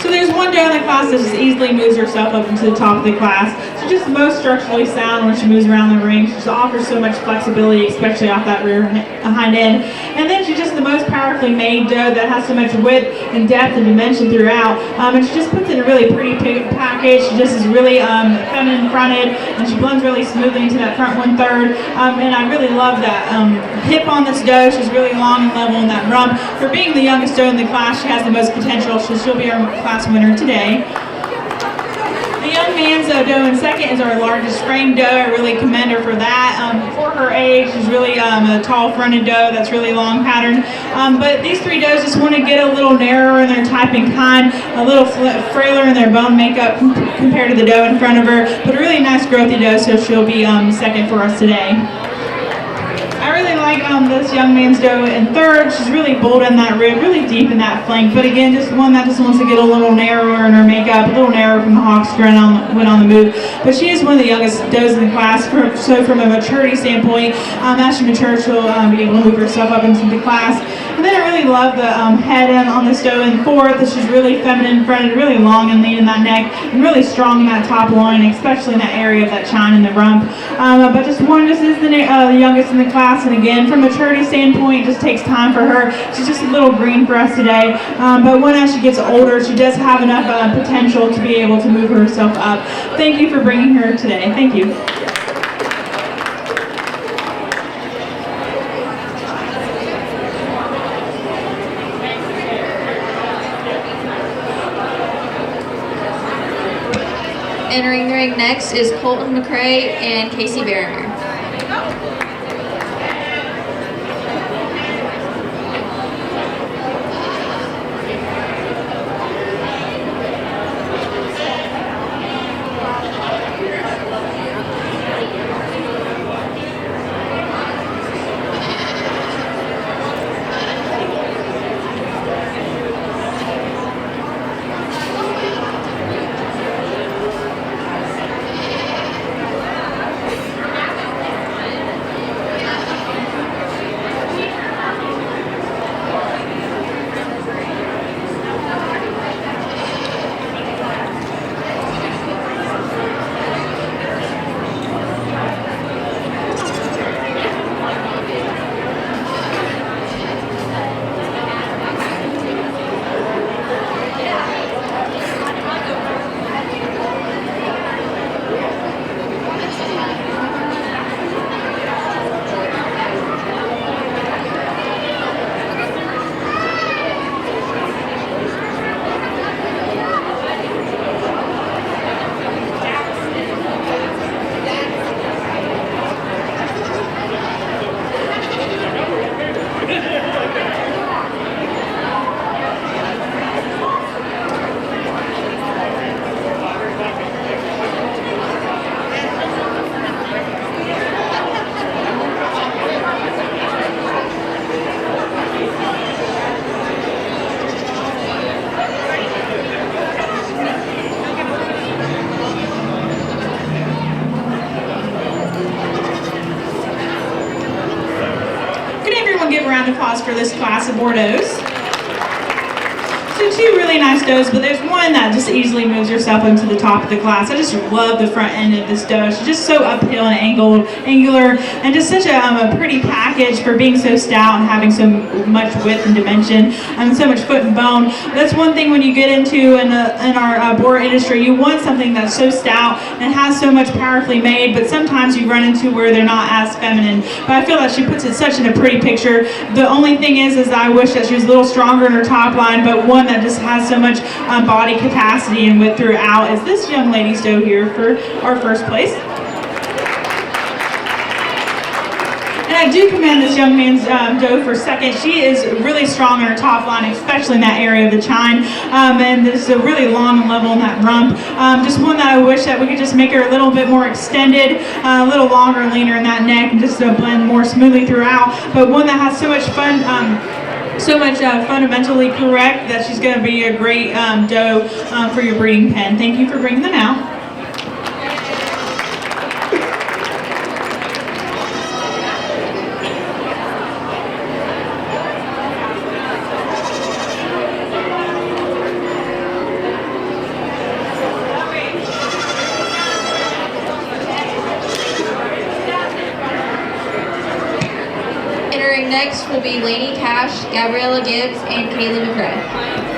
B: So there's one doe in the class that just easily moves herself up into the top of the class. She's just the most structurally sound when she moves around the ring. She just offers so much flexibility, especially off that rear hind end. And then she's just the most powerfully made doe that has so much width and depth and dimension throughout. And she just puts in a really pretty package. She just is really feminine fronted, and she blends really smoothly into that front 1/3. And I really love that hip on this doe. She's really long and level in that rump. For being the youngest doe in the class, she has the most potential, so she'll be our class winner today. The young man's doe in second is our largest frame doe. I really commend her for that. For her age, she's really a tall fronted doe that's really long pattern. But these three does just want to get a little narrower in their type and kind, a little frailer in their bone makeup compared to the doe in front of her, but a really nice growthy doe, so she'll be second for us today. I really like this young man's doe in third. She's really bold in that rib, really deep in that flank, but again, just one that just wants to get a little narrower in her makeup, a little narrower from the hawk strut when on the move. But she is one of the youngest does in the class, so from a maturity standpoint, as she matures, she'll be able to move herself up into the class. And then I really love the head on this doe in fourth. She's really feminine fronted, really long and lean in that neck, and really strong in that top loin, especially in that area of that chine in the rump. But just is the youngest in the class, and again, from a maturity standpoint, it just takes time for her. She's just a little green for us today. But when as she gets older, she does have enough potential to be able to move herself up. Thank you for bringing her today. Thank you.
E: Entering the ring next is Colton Mcrae and Casey Barringer.
B: Give a round of applause for this class of Bordeaux. So two really nice does, but there's one that just easily moves herself into the top of the class. I just love the front end of this doe. She's just so uphill and angular, and just such a pretty package for being so stout and having so much width and dimension and so much foot and bone. That's one thing when you get into in our boar industry, you want something that's so stout and has so much powerfully made, but sometimes you run into where they're not as feminine. But I feel that she puts it such in a pretty picture. The only thing is I wish that she was a little stronger in her top line, but one that just has so much body capacity and width throughout is this young lady's doe here for our first place. And I do commend this young man's doe for second. She is really strong in her top line, especially in that area of the chine. And this is a really long and level in that rump. Just one that I wish that we could just make her a little bit more extended, a little longer and leaner in that neck, and just to blend more smoothly throughout. But one that has so much fun. So much fundamentally correct that she's going to be a great doe for your breeding pen. Thank you for bringing them out.
E: next will be Lainey Cash, Gabriella Gibbs, and Caitlyn Mcrae.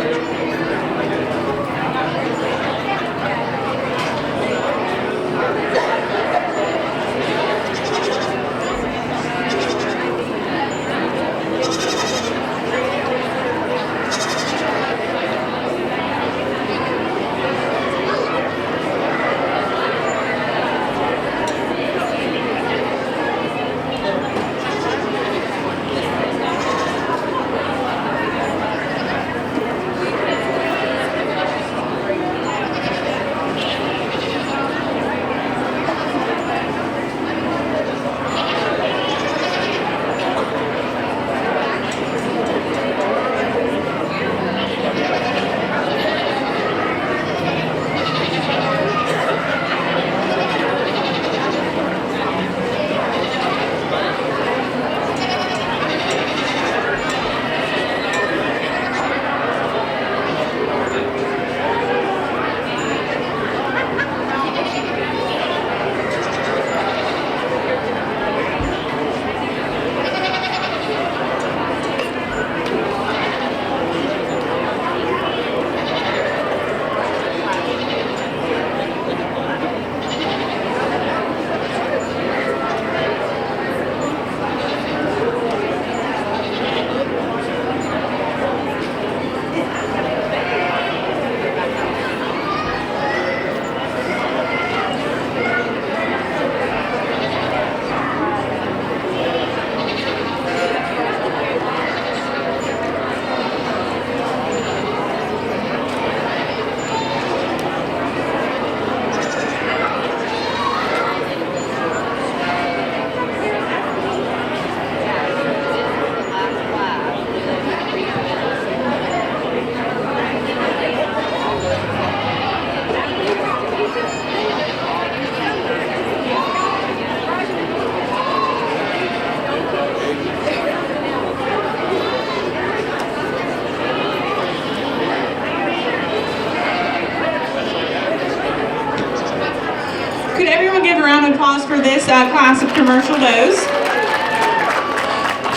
B: Could everyone give a round of applause for this class of commercial does?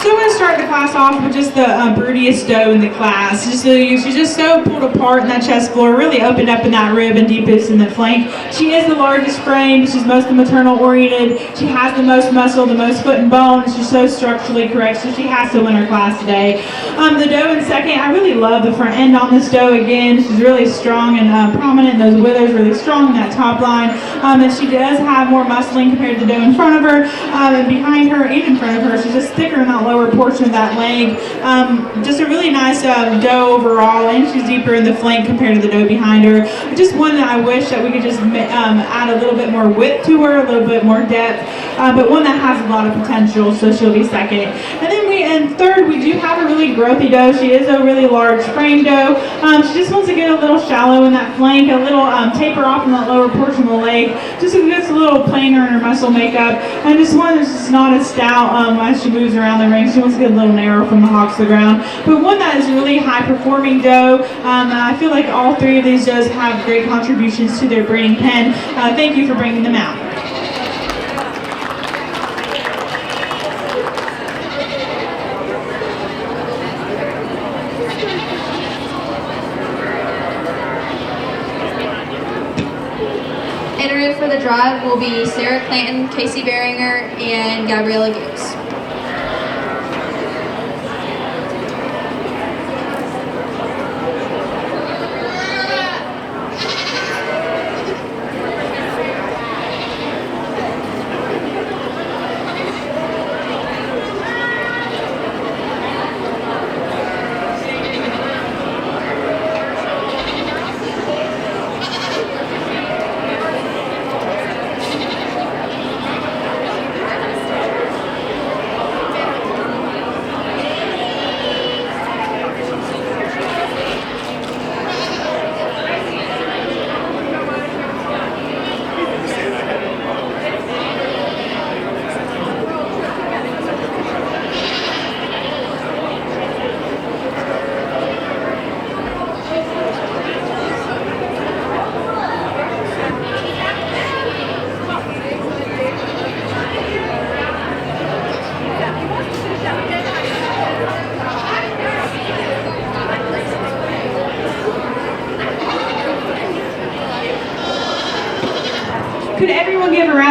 B: So I'm going to start the class off with just the broodiest doe in the class. She's just so pulled apart in that chest floor, really opened up in that rib and deepest in the flank. She is the largest frame, she's most maternal oriented, she has the most muscle, the most foot and bone, and she's so structurally correct, so she has to win her class today. The doe in second, I really love the front end on this doe again. She's really strong and prominent in those withers, really strong in that top line. And she does have more muscling compared to the doe in front of her, and behind her and in front of her. She's just thicker in that lower portion of that leg. Just a really nice doe overall, and she's deeper in the flank compared to the doe behind her. Just one that I wish that we could just add a little bit more width to her, a little bit more depth, but one that has a lot of potential, so she'll be second. And then in third, we do have a really growthy doe. She is a really large frame doe. She just wants to get a little shallow in that flank, a little taper off in that lower portion of the leg, just so it gets a little plainer in her muscle makeup, and just one that's just not as stout as she moves around the ring. She wants to get a little narrow from the hocks to the ground, but one that is really high performing doe. I feel like all three of these does have great contributions to their breeding pen. Thank you for bringing them out.
E: Entering for the drive will be Sarah Clanton, Casey Barringer, and Gabriella Gibbs.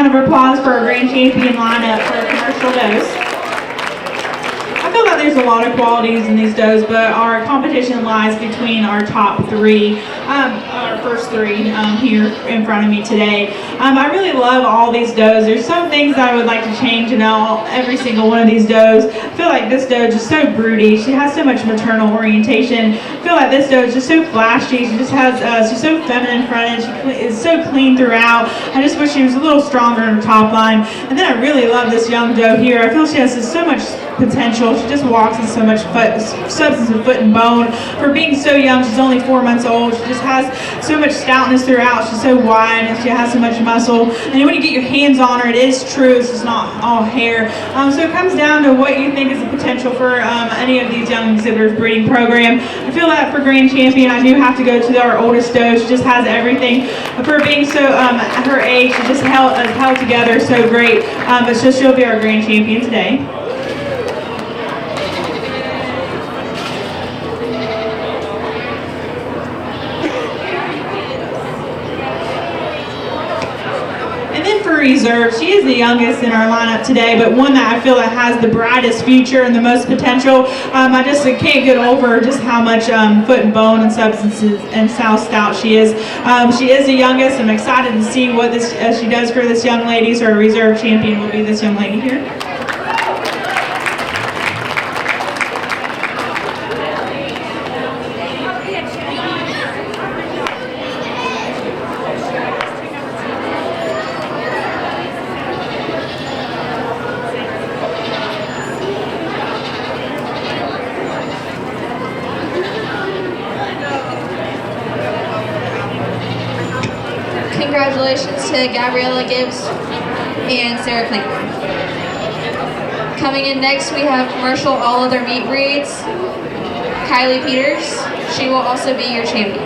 B: round of applause for our grand champion lineup for our commercial does. I feel like there's a lot of qualities in these does, but our competition lies between our top three, our first three here in front of me today. I really love all these does. There's some things that I would like to change in every single one of these does. I feel like this doe is just so broody. She has so much maternal orientation. I feel like this doe is just so flashy. She just has, she's so feminine fronted. She is so clean throughout. I just wish she was a little stronger in her top line. And then I really love this young doe here. I feel she has so much potential. She just walks with so much substance of foot and bone. For being so young, she's only 4 months old. She just has so much stoutness throughout. She's so wide and she has so much muscle. And then when you get your hands on her, it is true. It's just not all hair. So it comes down to what you think is the potential for any of these young exhibitors breeding program. I feel that for grand champion, I do have to go to our oldest doe. She just has everything. For being so at her age, she just held together so great. But she'll be our grand champion today. Reserve. She is the youngest in our lineup today, but one that I feel that has the brightest future and the most potential. I just can't get over just how much foot and bone and substances and how stout she is. She is the youngest. I'm excited to see what she does for this young lady. So our reserve champion will be this young lady here.
E: Congratulations to Gabriella Gibbs and Sarah Clanton. Coming in next, we have commercial all other meat breeds, Kylie Peters. She will also be your champion.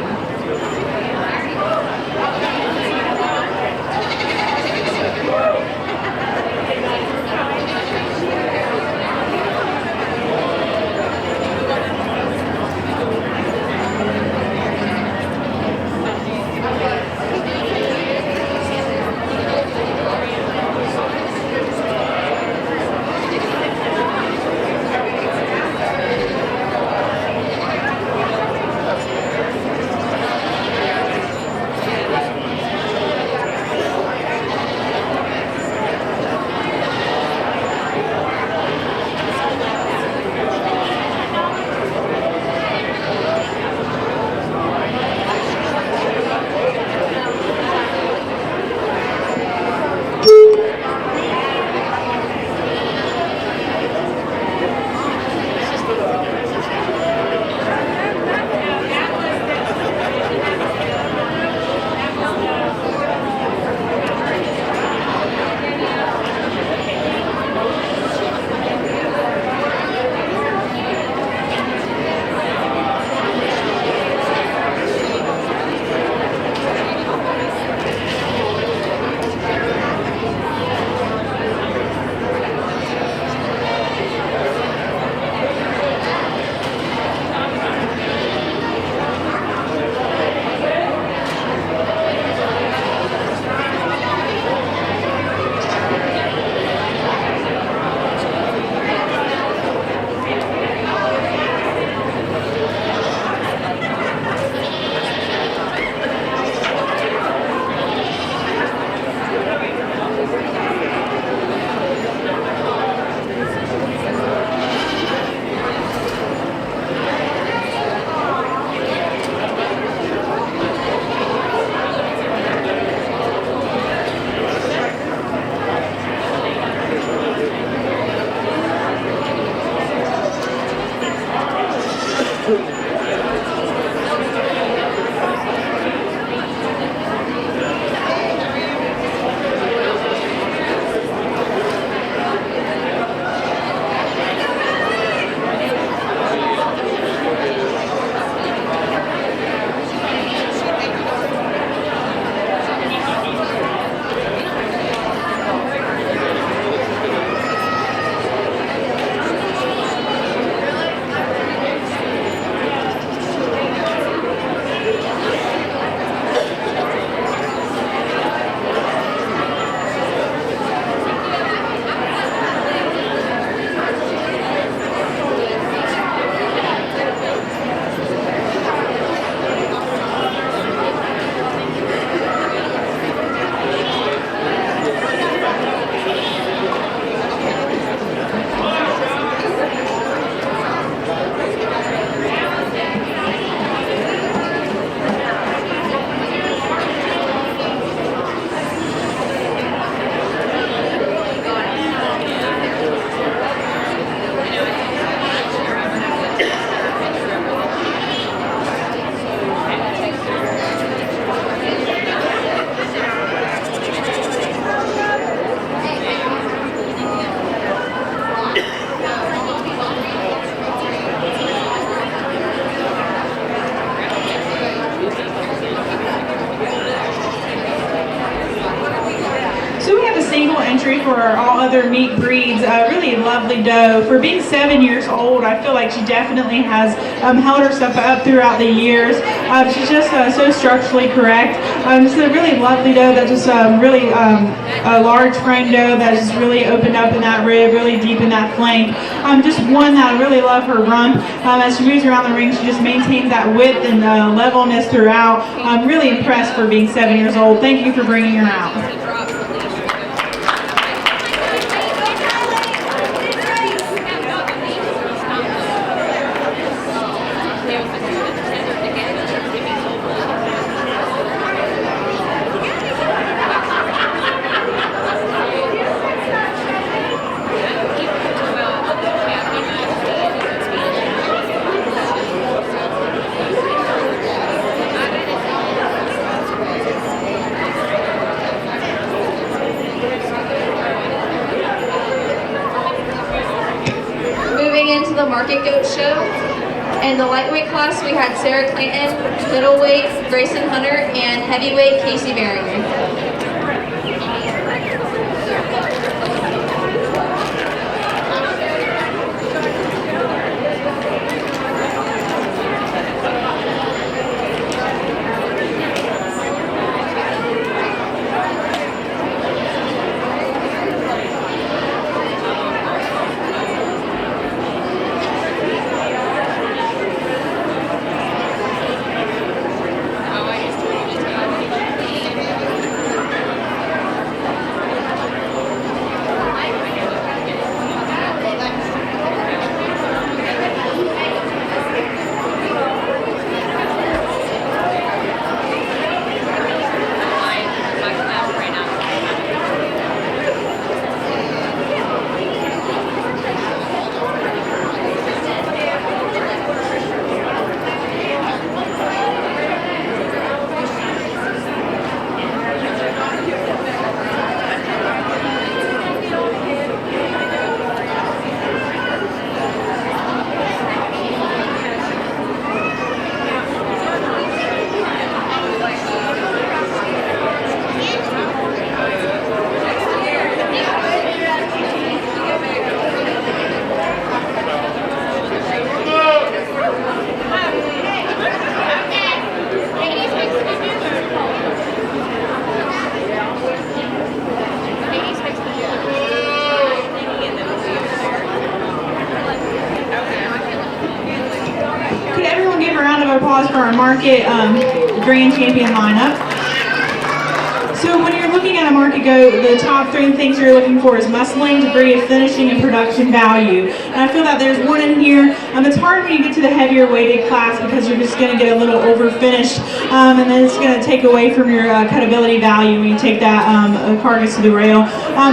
B: other meat breeds. A really lovely doe. For being 7 years old, I feel like she definitely has held herself up throughout the years. She's just so structurally correct. Just a really lovely doe that just really a large frame doe that just really opened up in that rib, really deep in that flank. Just one that I really love her rump. As she moves around the ring, she just maintains that width and levelness throughout. I'm really impressed for being 7 years old. Thank you for bringing her out.
E: Into the market goat show. In the lightweight class, we had Sarah Clanton, middleweight Grayson Hunter, and heavyweight Casey Barringer.
B: Applause for our market grand champion lineup. So when you're looking at a market goat, the top three things you're looking for is muscling, degree of finishing, and production value. And I feel that there's one in here. It's hard when you get to the heavier weighted class because you're just going to get a little over finished, and then it's going to take away from your cutability value when you take that carcass to the rail.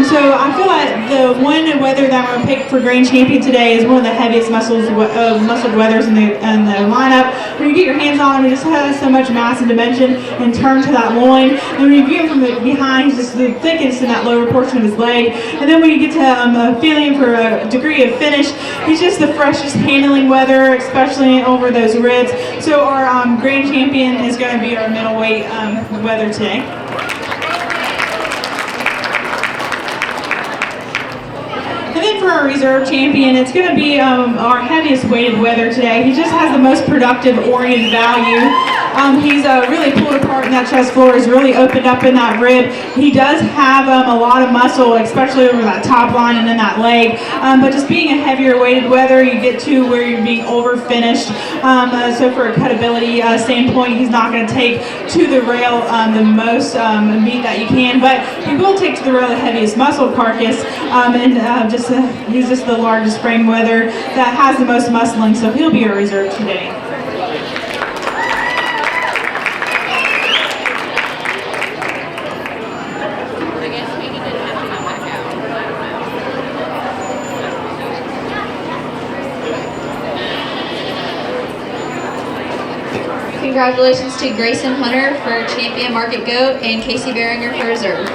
B: So I feel like the one wether that I'm going to pick for grand champion today is one of the heaviest muscled wethers in the lineup. When you get your hands on him, he just has so much mass and dimension and turn to that loin. And when you view him from the behind, just the thickest in that lower portion of his leg. And then when you get to feeling for a degree of finish, he's just the freshest handling wether, especially over those ribs. So our grand champion is going to be our middleweight wether today. And then for our reserve champion, it's going to be our heaviest weighted wether today. He just has the most productive oriented value. He's really pulled apart in that chest floor. He's really opened up in that rib. He does have a lot of muscle, especially over that top line and then that leg. But just being a heavier weighted wether, you get to where you're being over finished. So for a cutability standpoint, he's not going to take to the rail the most meat that you can, but he will take to the rail the heaviest muscle carcass. He's just the largest frame wether that has the most muscling, so he'll be a reserve today.
E: Congratulations to Grayson Hunter for champion market goat and Casey Barringer for reserve.